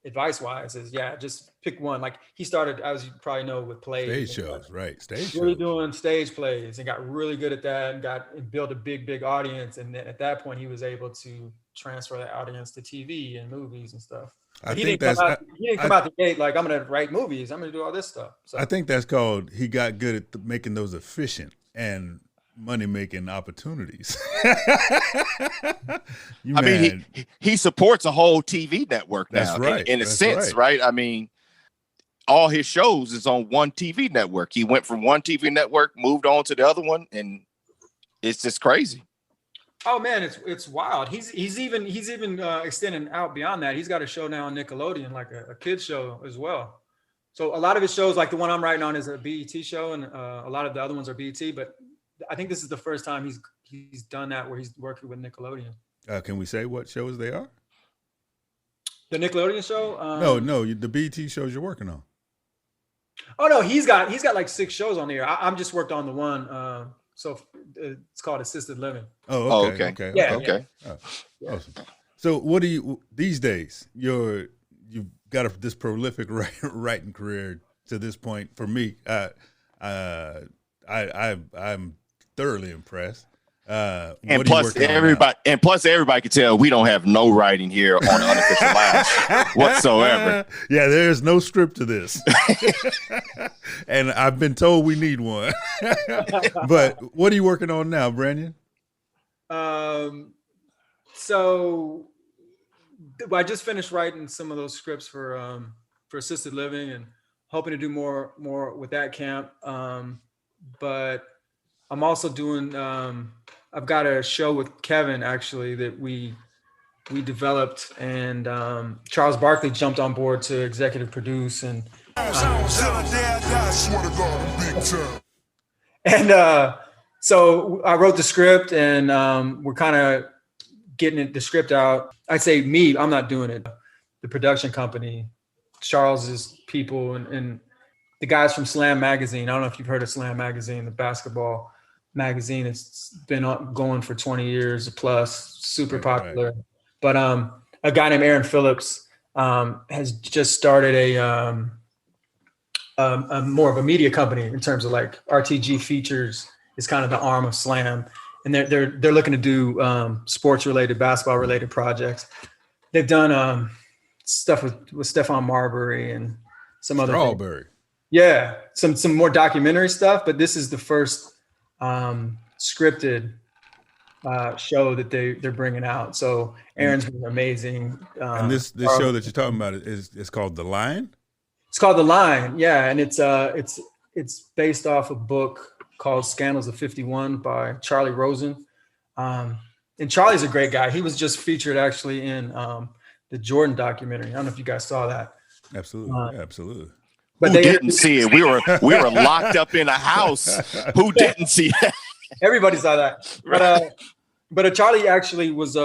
advice-wise is, just pick one. Like he started, as you probably know, with plays. Stage shows, right? Stage really shows. doing stage plays and got really good at that and built a big audience. And then at that point, he was able to transfer that audience to TV and movies and stuff. He didn't come out the gate like, I'm going to write movies, I'm going to do all this stuff. So I think that's called he got good at making those efficient and money-making opportunities. He supports a whole TV network now. That's right. In a That's sense, right? All his shows is on one TV network. He went from one TV network, moved on to the other one, and it's just crazy. Oh man, it's wild. He's even extending out beyond that. He's got a show now on Nickelodeon, like a kids show as well. So a lot of his shows, like the one I'm writing on, is a BET show, and a lot of the other ones are BET. But I think this is the first time he's done that where he's working with Nickelodeon. Can we say what shows they are? The Nickelodeon show? No, the BET shows you're working on. Oh no, he's got like 6 shows on there. I'm just worked on the one. So it's called Assisted Living. Oh, okay. Yeah. Okay. Oh, awesome. So what do you these days? You've got this prolific writing career to this point. For me, I'm thoroughly impressed. And plus everybody can tell we don't have no writing here on Unofficial Lounge whatsoever. Yeah, there's no script to this. And I've been told we need one. But what are you working on now, Branyon? So I just finished writing some of those scripts for Assisted Living and hoping to do more with that camp. But I'm also doing I've got a show with Kevin actually that we developed, and Charles Barkley jumped on board to executive produce, and so I wrote the script, and we're kind of getting the script out. I'd say I'm not doing it. The production company, Charles's people, and the guys from Slam Magazine. I don't know if you've heard of Slam Magazine, the basketball magazine. It's been going for 20 years plus, super popular. Right. But a guy named Aaron Phillips has just started a more of a media company in terms of like RTG Features is kind of the arm of Slam, and they're looking to do sports related, basketball related projects. They've done stuff with Stephon Marbury and some other Strawberry. Yeah, some more documentary stuff, but this is the first scripted show that they're bringing out. So Aaron's been amazing. And this show that you're talking about is called The Line? It's called The Line, yeah, and it's based off a book called Scandals of 51 by Charley Rosen. And Charley's a great guy. He was just featured actually in the Jordan documentary. I don't know if you guys saw that. Absolutely, absolutely. But who didn't see it? We were locked up in a house. Who didn't see that? Everybody saw that. But Charley actually was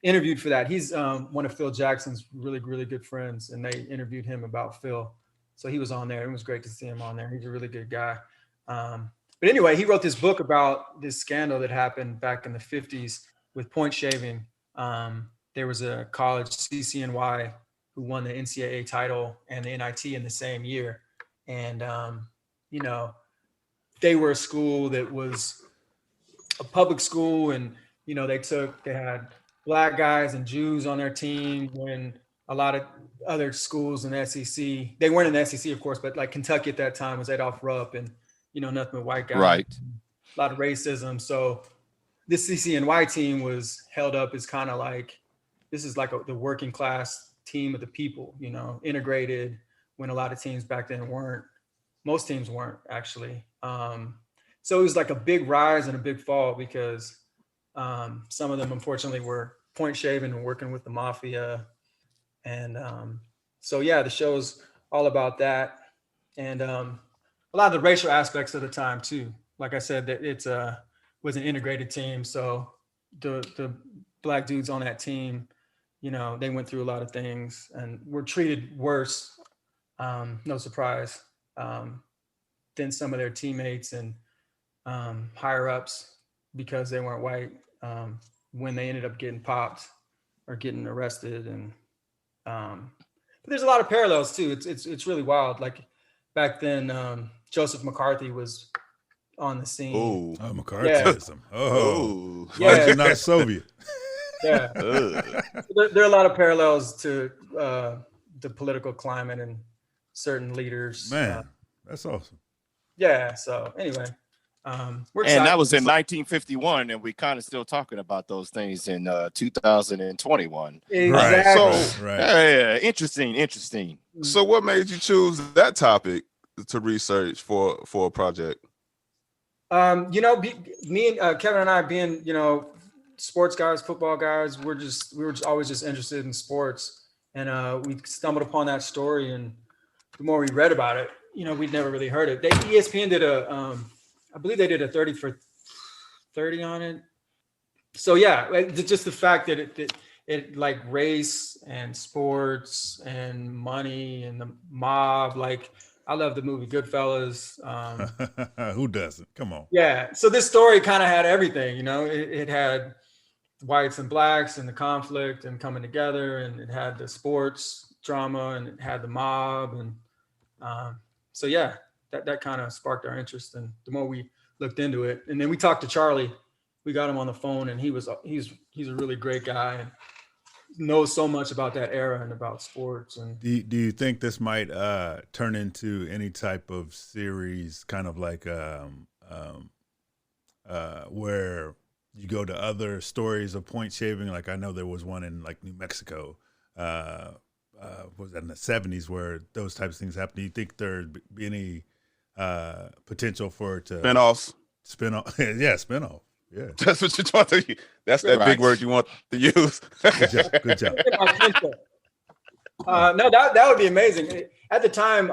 interviewed for that. He's one of Phil Jackson's really, really good friends, and they interviewed him about Phil. So he was on there. It was great to see him on there. He's a really good guy. But anyway, he wrote this book about this scandal that happened back in the 50s with point shaving. There was a college, CCNY, who won the NCAA title and the NIT in the same year. And, they were a school that was a public school, and, they had Black guys and Jews on their team when a lot of other schools in the SEC, they weren't in the SEC, of course, but like Kentucky at that time was Adolph Rupp and, nothing but white guys. Right. A lot of racism. So this CCNY team was held up as kind of like, this is like the working class team of the people, integrated, when a lot of teams back then weren't. Most teams weren't actually. So it was like a big rise and a big fall because some of them unfortunately were point shaving and working with the mafia. And so, yeah, the show's all about that. And a lot of the racial aspects of the time too. Like I said, that it was an integrated team. So the Black dudes on that team, they went through a lot of things and were treated worse, no surprise, than some of their teammates and higher ups because they weren't white, when they ended up getting popped or getting arrested. And but there's a lot of parallels too. It's really wild. Like back then, Joseph McCarthy was on the scene. Oh, McCarthyism. Yeah. Oh, yeah. You're not Soviet. Yeah. There are a lot of parallels to the political climate and certain leaders. Man, that's awesome. Yeah. So anyway, we're excited. And that was in 1951, and we kind of still talking about those things in 2021. Exactly. Right. So, yeah, interesting. So what made you choose that topic to research for a project? Me and Kevin and I being, sports guys, football guys, we were just always just interested in sports, and we stumbled upon that story, and the more we read about it, we'd never really heard it. ESPN did I believe they did a 30 for 30 on it. So yeah, just the fact that it like race and sports and money and the mob, like I love the movie Goodfellas. Who doesn't? Come on. Yeah. So this story kind of had everything, it had whites and blacks and the conflict and coming together, and it had the sports drama, and it had the mob. And so, yeah, that kind of sparked our interest. And the more we looked into it, and then we talked to Charley, we got him on the phone, and he's a really great guy and knows so much about that era and about sports. And do you think this might turn into any type of series, kind of like where you go to other stories of point shaving? Like I know there was one in like New Mexico, was that in the 70s, where those types of things happen. Do you think there'd be any potential for it to Spinoffs? Yeah, spinoff. Yeah, that's what you're talking to. That's that big word you want to use. Good job. No, that would be amazing. At the time,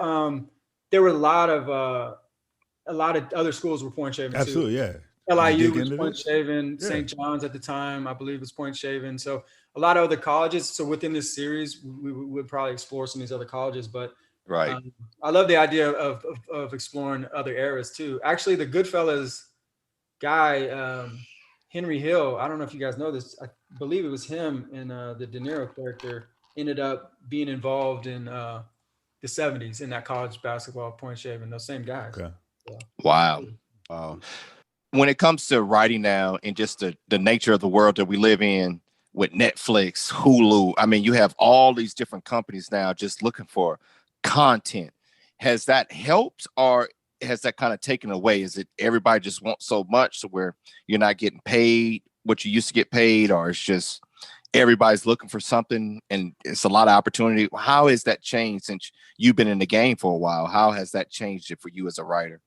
there were a lot of other schools were point shaving. Absolutely, too. Yeah. LIU was point shaving. Yeah. St. John's at the time, I believe, was point shaving. So a lot of other colleges. So within this series, we would probably explore some of these other colleges. But right, I love the idea of exploring other eras too. Actually, the Goodfellas guy, Henry Hill, I don't know if you guys know this, I believe it was him and the De Niro character ended up being involved in the 70s in that college basketball point shaving, those same guys. Okay. Yeah. Wow. When it comes to writing now and just the nature of the world that we live in with Netflix, Hulu, I mean, you have all these different companies now just looking for content. Has that helped, or has that kind of taken away? Is it everybody just wants so much to where you're not getting paid what you used to get paid, or it's just everybody's looking for something and it's a lot of opportunity? How has that changed since you've been in the game for a while? How has that changed it for you as a writer?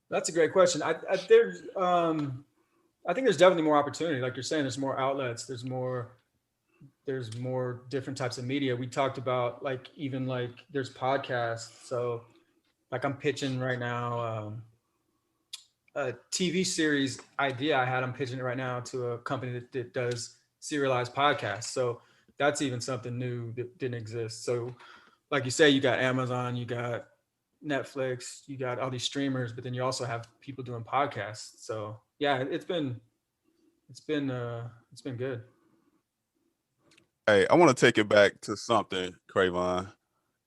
That's a great question. I think there's definitely more opportunity. Like you're saying, there's more outlets. There's more different types of media. We talked about even there's podcasts. So like I'm pitching right now a TV series idea I'm pitching it right now to a company that does serialized podcasts. So that's even something new that didn't exist. So like you say, you got Amazon, you got Netflix, you got all these streamers, but then you also have people doing podcasts. So yeah, it's been good. Hey, I want to take it back to something, Cravon,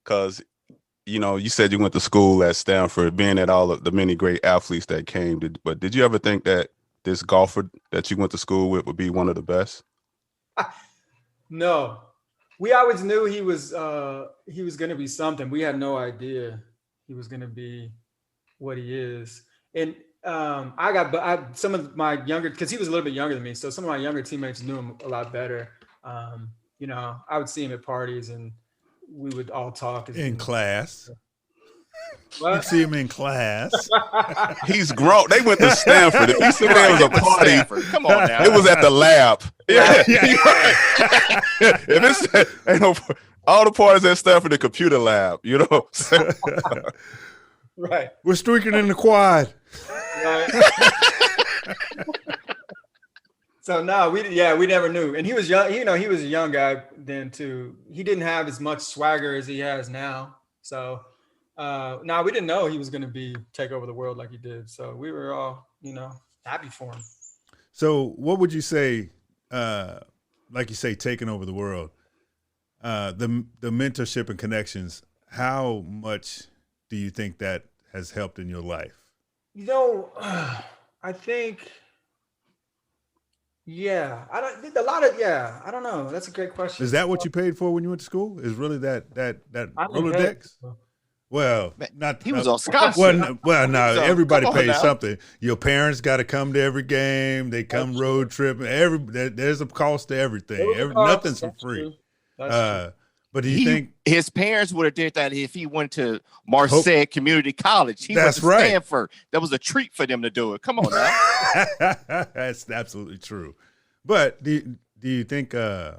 because you said you went to school at Stanford, being at all of the many great athletes that came. But did you ever think that this golfer that you went to school with would be one of the best? No, we always knew he was going to be something. We had no idea he was going to be what he is. And some of my younger, because he was a little bit younger than me, so some of my younger teammates knew him a lot better. I would see him at parties and we would all talk in class. What? You see him in class. He's grown. They went to Stanford. If he said there was a party, Stanford. Come on now. It was at the lab. Yeah. If it's all the parties at Stanford, the computer lab. Right. We're streaking in the quad. Right. So no, we never knew. And he was young, he was a young guy then too. He didn't have as much swagger as he has now. So we didn't know he was going to take over the world like he did. So we were all, happy for him. So what would you say, like you say, taking over the world, the mentorship and connections, how much do you think that has helped in your life? I think, I don't know. That's a great question. Is that what you paid for when you went to school? Is really that Rolodex? Well, he was on scholarship. No, everybody pays something. Your parents got to come to every game. They come road tripping. There's a cost to everything. Nothing's for free. But do you think his parents would have did that if he went to Marseille Community College? He went to Stanford. That was a treat for them to do it. Come on now. That's absolutely true. But do you think you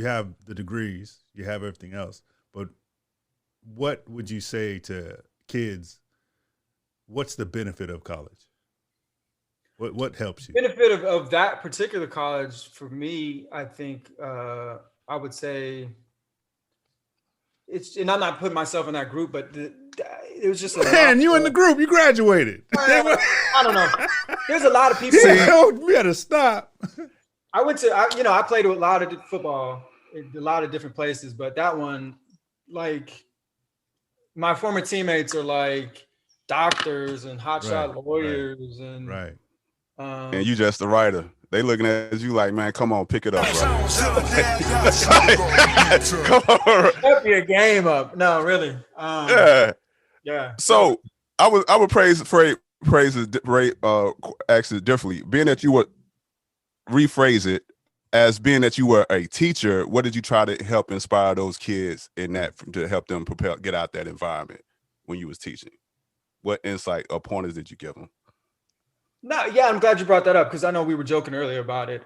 have the degrees, you have everything else, but what would you say to kids? What's the benefit of college? What helps you? Benefit of that particular college for me, I think I would say and I'm not putting myself in that group, but it was just you in the group, you graduated. I don't know. There's a lot of people. We had to stop. I played with a lot of football in a lot of different places, but that one, like, my former teammates are like doctors and hotshot lawyers and and you just the writer. They looking at you like, man, come on, pick it up, bro. Come on, step your game up. No, really. Yeah. So I would praise it actually differently. Being that you would rephrase it as being that you were a teacher, what did you try to help inspire those kids in that to help them get out that environment when you was teaching? What insight or pointers did you give them? No, yeah, I'm glad you brought that up because I know we were joking earlier about it.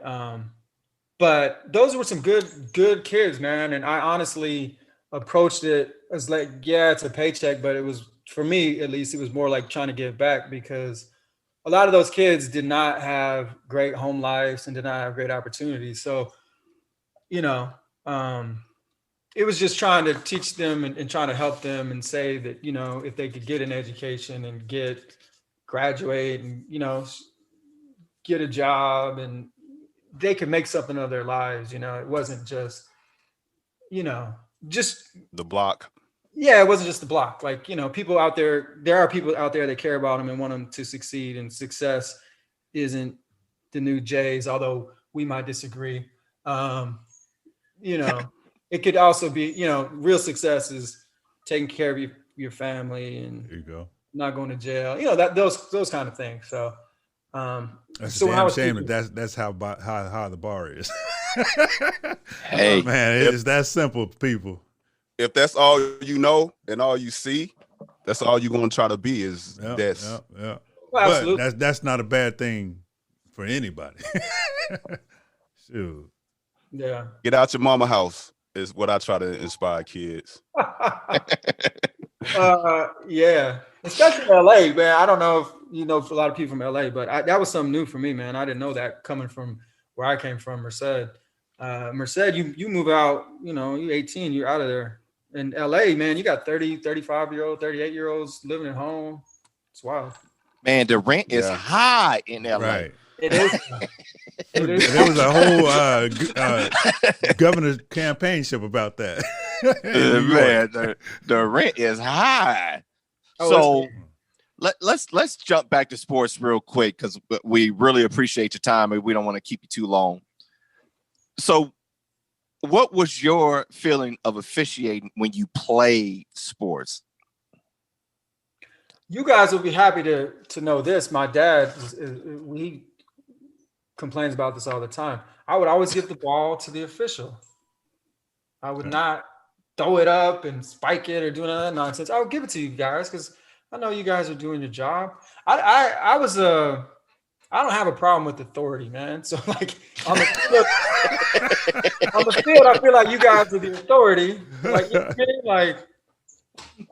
But those were some good kids, man. And I honestly approached it as like, yeah, it's a paycheck, but it was, for me at least, it was more like trying to give back because a lot of those kids did not have great home lives and did not have great opportunities. So, it was just trying to teach them and trying to help them and say that, if they could get an education and graduate and, get a job and they could make something of their lives. It wasn't just, just the block. Yeah, it wasn't just the block. Like, people out there are people out there that care about them and want them to succeed, and success isn't the new Jays, although we might disagree. It could also be, real success is taking care of your family and there you go. Not going to jail, those kind of things. So, that's a damn shame that's how the bar is. Hey, man, it's that simple, people. If that's all you know and all you see, that's all you're going to try to be is this. Yeah. Well, absolutely. But that's not a bad thing for anybody. Shoot. Yeah. Get out your mama house is what I try to inspire kids. Yeah. Especially LA, man. I don't know if a lot of people from LA, but that was something new for me, man. I didn't know that coming from where I came from, Merced. Merced, you move out, you're 18, you're out of there. In LA, man, you got 30, 35-year-old, 38-year-olds living at home. It's wild. Man, the rent is high in LA. Right. It is. There was a whole governor's campaign ship about that. Man, the rent is high. So let's jump back to sports real quick because we really appreciate your time and we don't want to keep you too long. So what was your feeling of officiating when you played sports? You guys will be happy to know this. My dad, he complains about this all the time. I would always give the ball to the official. I would not throw it up and spike it or do none of that nonsense. I would give it to you guys because I know you guys are doing your job. I don't have a problem with authority, man. So like on the field, I feel like you guys are the authority. Like,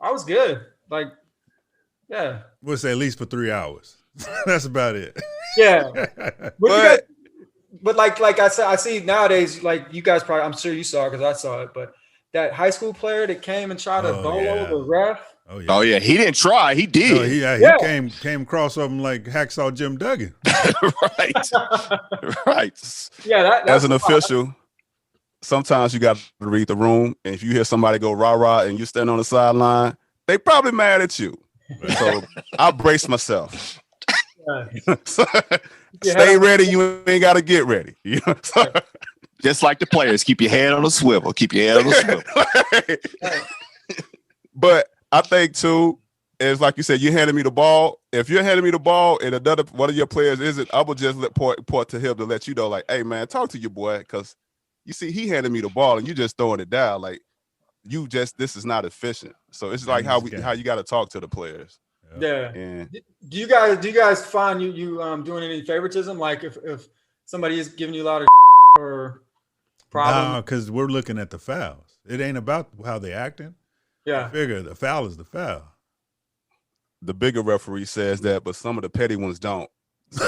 I was good. Like, yeah. We'll say at least for 3 hours. That's about it. Yeah. But like I said, I see nowadays, like you guys probably, I'm sure you saw it because I saw it, but that high school player that came and tried to bolo the ref. Oh yeah, he didn't try. He did. No, he came across of him like Hacksaw Jim Duggan. Right. Yeah, as an official, sometimes you got to read the room, and if you hear somebody go rah rah and you stand on the sideline, they probably mad at you. So I brace myself. Stay ready. You ain't got to get ready. Just like the players, keep your head on a swivel. Keep your head on a swivel. But I think too, is like you said, you handed me the ball. If you're handing me the ball and another one of your players isn't, I would just point to him to let you know, like, hey man, talk to your boy, because you see, he handed me the ball and you just throwing it down. Like this is not efficient. So it's like how you got to talk to the players. Yeah. And do you guys find you doing any favoritism? Like if somebody is giving you a lot of or problem? No, because we're looking at the fouls. It ain't about how they acting. Yeah. I figure the foul is the foul. The bigger referee says that, but some of the petty ones don't. So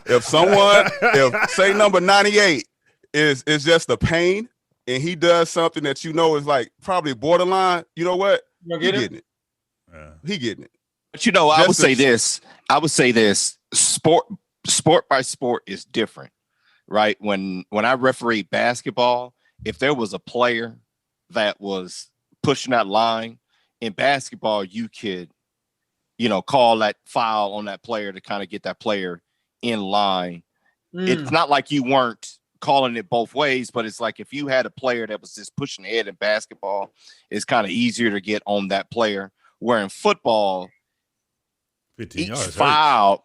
if say number 98 is just a pain and he does something that you know is like probably borderline, you know what? He getting it. He getting it. But you know, I would say this. Sport by sport is different, right? When I referee basketball, if there was a player that was pushing that line in basketball, you could, call that foul on that player to kind of get that player in line. It's not like you weren't calling it both ways, but it's like if you had a player that was just pushing ahead in basketball, it's kind of easier to get on that player. Where in football, 15 yards, foul,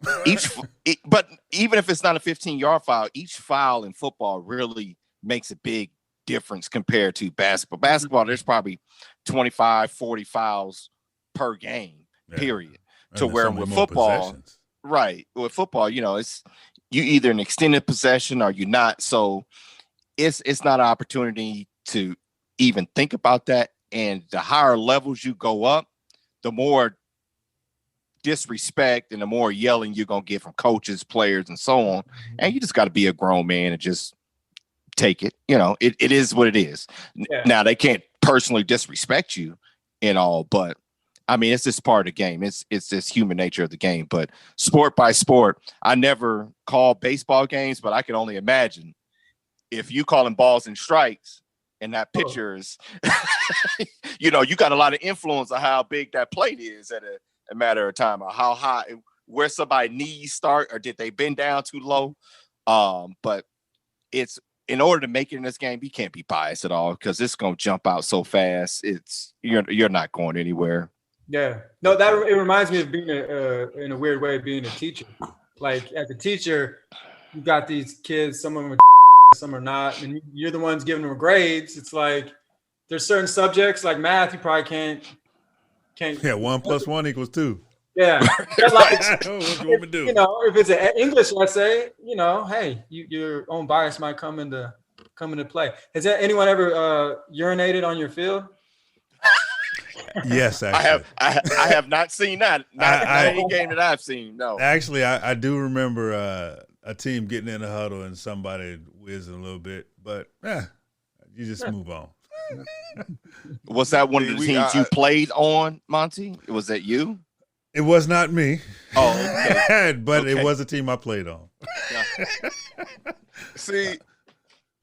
but even if it's not a 15-yard foul, each foul in football really makes a big difference compared to basketball. Basketball, there's probably 25, 40 fouls per game, period. To where with football, right? With football, it's you either an extended possession or you're not. So it's not an opportunity to even think about that. And the higher levels you go up, the more disrespect and the more yelling you're going to get from coaches, players, and so on. And you just got to be a grown man and just take it. It is what it is. Yeah. Now, they can't personally disrespect you and all, but I mean, it's just part of the game. It's this human nature of the game. But sport by sport, I never call baseball games, but I can only imagine if you calling balls and strikes and that pitcher is, you got a lot of influence on how big that plate is at a matter of time, or how high, where somebody's knees start, or did they bend down too low? But it's, in order to make it in this game, you can't be biased at all because it's going to jump out so fast. You're not going anywhere. Yeah, no, it reminds me of being in a weird way, being a teacher. Like as a teacher, you got these kids, some of them are some are not, and you're the ones giving them grades. It's like there's certain subjects like math you probably can't. Yeah, 1 + 1 = 2. Yeah, like, what you want me to do? If it's an English essay, hey, your own bias might come into play. Has anyone ever urinated on your field? Yes, actually. I have not seen that. Not any game that I've seen. No. Actually, I do remember a team getting in a huddle and somebody whizzing a little bit, but you just move on. Was that one of the teams you played on, Monty? Was that you? It was not me. Oh, okay. But it was a team I played on. Yeah. See,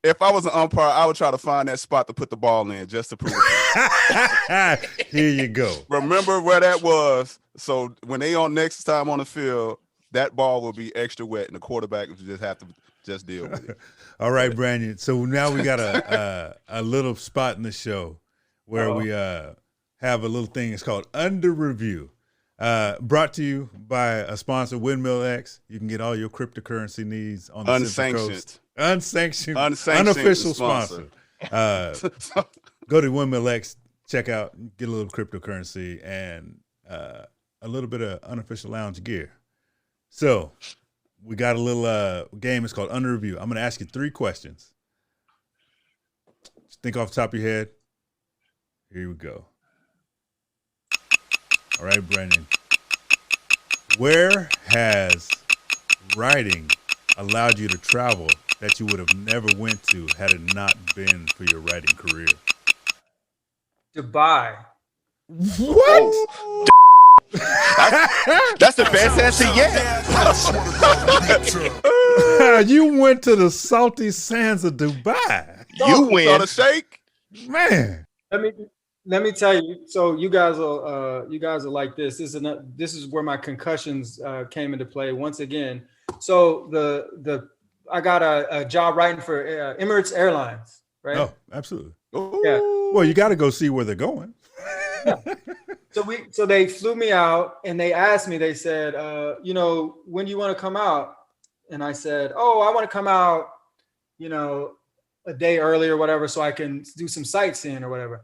if I was an umpire, I would try to find that spot to put the ball in just to prove it. Here you go. Remember where that was. So when they on next time on the field, that ball will be extra wet, and the quarterback will just have to just deal with it. All right, Branyon. So now we got a little spot in the show where we have a little thing. It's called Under Review. Brought to you by a sponsor, Windmill X. You can get all your cryptocurrency needs on the Central Coast. Unsanctioned, unofficial sponsor. Go to Windmill X, check out, get a little cryptocurrency and a little bit of unofficial lounge gear. So we got a little game. It's called Under Review. I'm going to ask you 3 questions. Just think off the top of your head. Here we go. All right, Branyon. Where has writing allowed you to travel that you would have never went to had it not been for your writing career? Dubai. What? That's the best answer yet. You went to the salty sands of Dubai. You win. On a shake? Man. Let me tell you. So you guys are like this. This is where my concussions came into play once again. So I got a job writing for Emirates Airlines, right? Oh, absolutely. Yeah. Well, you got to go see where they're going. Yeah. So they flew me out and they asked me. They said, when do you want to come out? And I said, I want to come out you know, a day early or whatever, so I can do some sightseeing or whatever.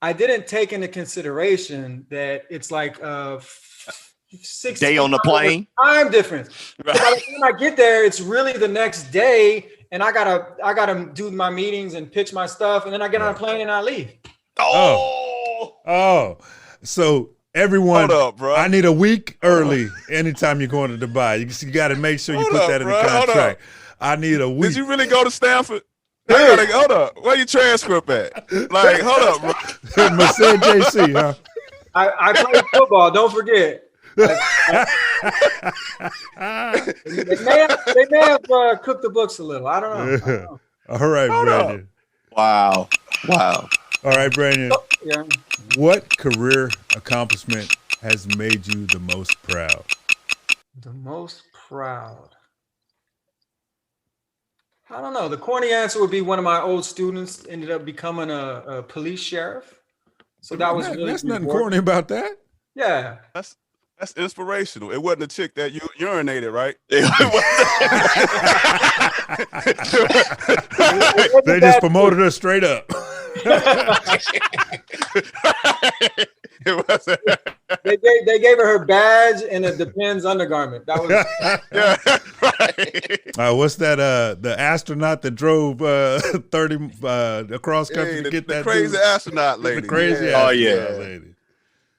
I didn't take into consideration that it's like 6 Day on the plane. time difference. So by the time I get there, it's really the next day, and I gotta do my meetings and pitch my stuff, and then I get on a plane and I leave. Oh, so everyone, Hold up, bro. I need a week early anytime you're going to Dubai. You got to make sure you put that in the contract. I need a week. Did you really go to Stanford? Hold up. Where your transcript at? Like, hold up, bro. Merced JC, huh? I played football. Don't forget. They may have cooked the books a little. I don't know. All right, Brandon. Wow. All right, Brandon. Yeah. What career accomplishment has made you the most proud? The most proud. I don't know. The corny answer would be one of my old students ended up becoming a police sheriff. So that was really that's nothing rewarding. corny about that. Yeah. That's inspirational. It wasn't a chick that you urinated, right? They just promoted her straight up. They gave her her badge and a Depends undergarment. That was right. What's that? The astronaut that drove 30 across country to get the that crazy dude. astronaut lady. The crazy Oh, astronaut yeah. lady.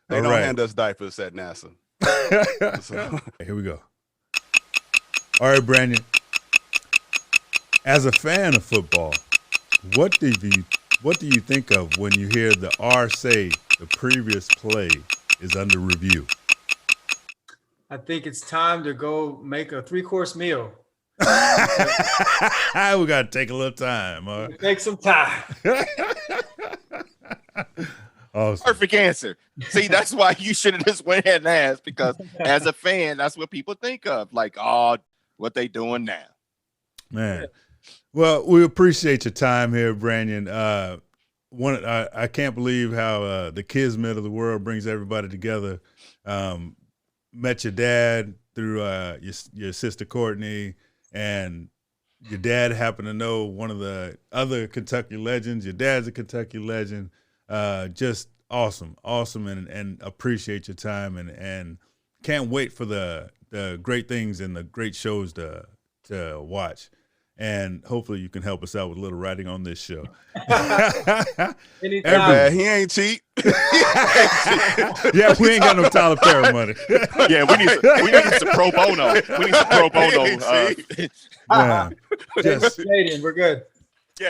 They All don't right. hand us diapers at NASA. Here we go. All right, Branyon. As a fan of football, what do you think of when you hear the R say the previous play is under review? I think it's time to go make a 3-course meal. We got to take a little time. Take some time. Awesome. Perfect answer. See, that's why you should have just went ahead and asked, because as a fan, that's what people think of. Like, oh, what they doing now. Man. Well, we appreciate your time here, Branyon. I can't believe how the kismet of the world brings everybody together. Met your dad through your sister Courtney, and your dad happened to know one of the other Kentucky legends. Your dad's a Kentucky legend. Just awesome, and appreciate your time, and can't wait for the great things and the great shows to watch. And hopefully you can help us out with a little writing on this show. Anytime. He ain't cheap. Yeah, we ain't got no Tyler Perry money. Yeah, we need some pro bono. We need some pro bono. Man, just, Canadian, we're good.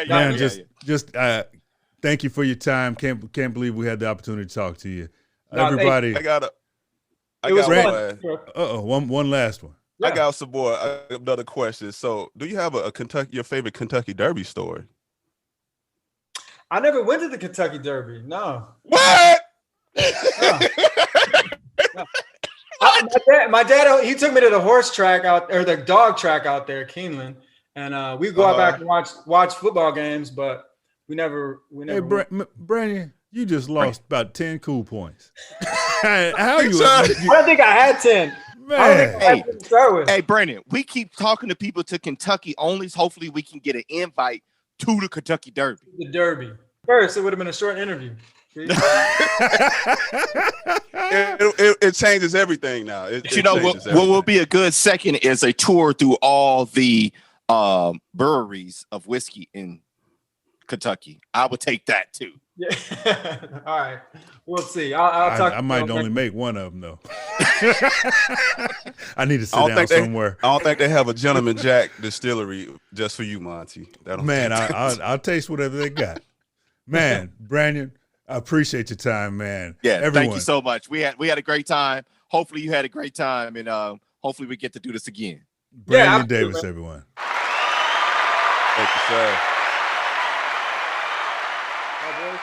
man, just thank you for your time. Can't believe we had the opportunity to talk to you. No, Everybody. I got one last one. Yeah. I got some more. Another question. So, do you have your favorite Kentucky Derby story? I never went to the Kentucky Derby. No. What? No. My dad, he took me to the horse track or the dog track out there, Keeneland, and we go out back and watch football games, but we never. Hey, Branyon, you just lost about 10 cool points. How you? I don't think I had 10. Man. Hey, Brandon, we keep talking to people to Kentucky only. Hopefully, we can get an invite to the Kentucky Derby. The Derby. First, it would have been a short interview. It changes everything now. What will be a good second is a tour through all the breweries of whiskey in Kentucky. I would take that too. Yeah. All right. We'll see. I'll talk. I might only make one of them though. I need to sit down somewhere. I don't think they have a Gentleman Jack distillery just for you, Monty. Man, I'll taste whatever they got. Man, Branyon, I appreciate your time, man. Yeah, everyone. Thank you so much. We had a great time. Hopefully, you had a great time, and hopefully, we get to do this again. Branyon Davis, everyone. Thank you, sir. Bye, boys.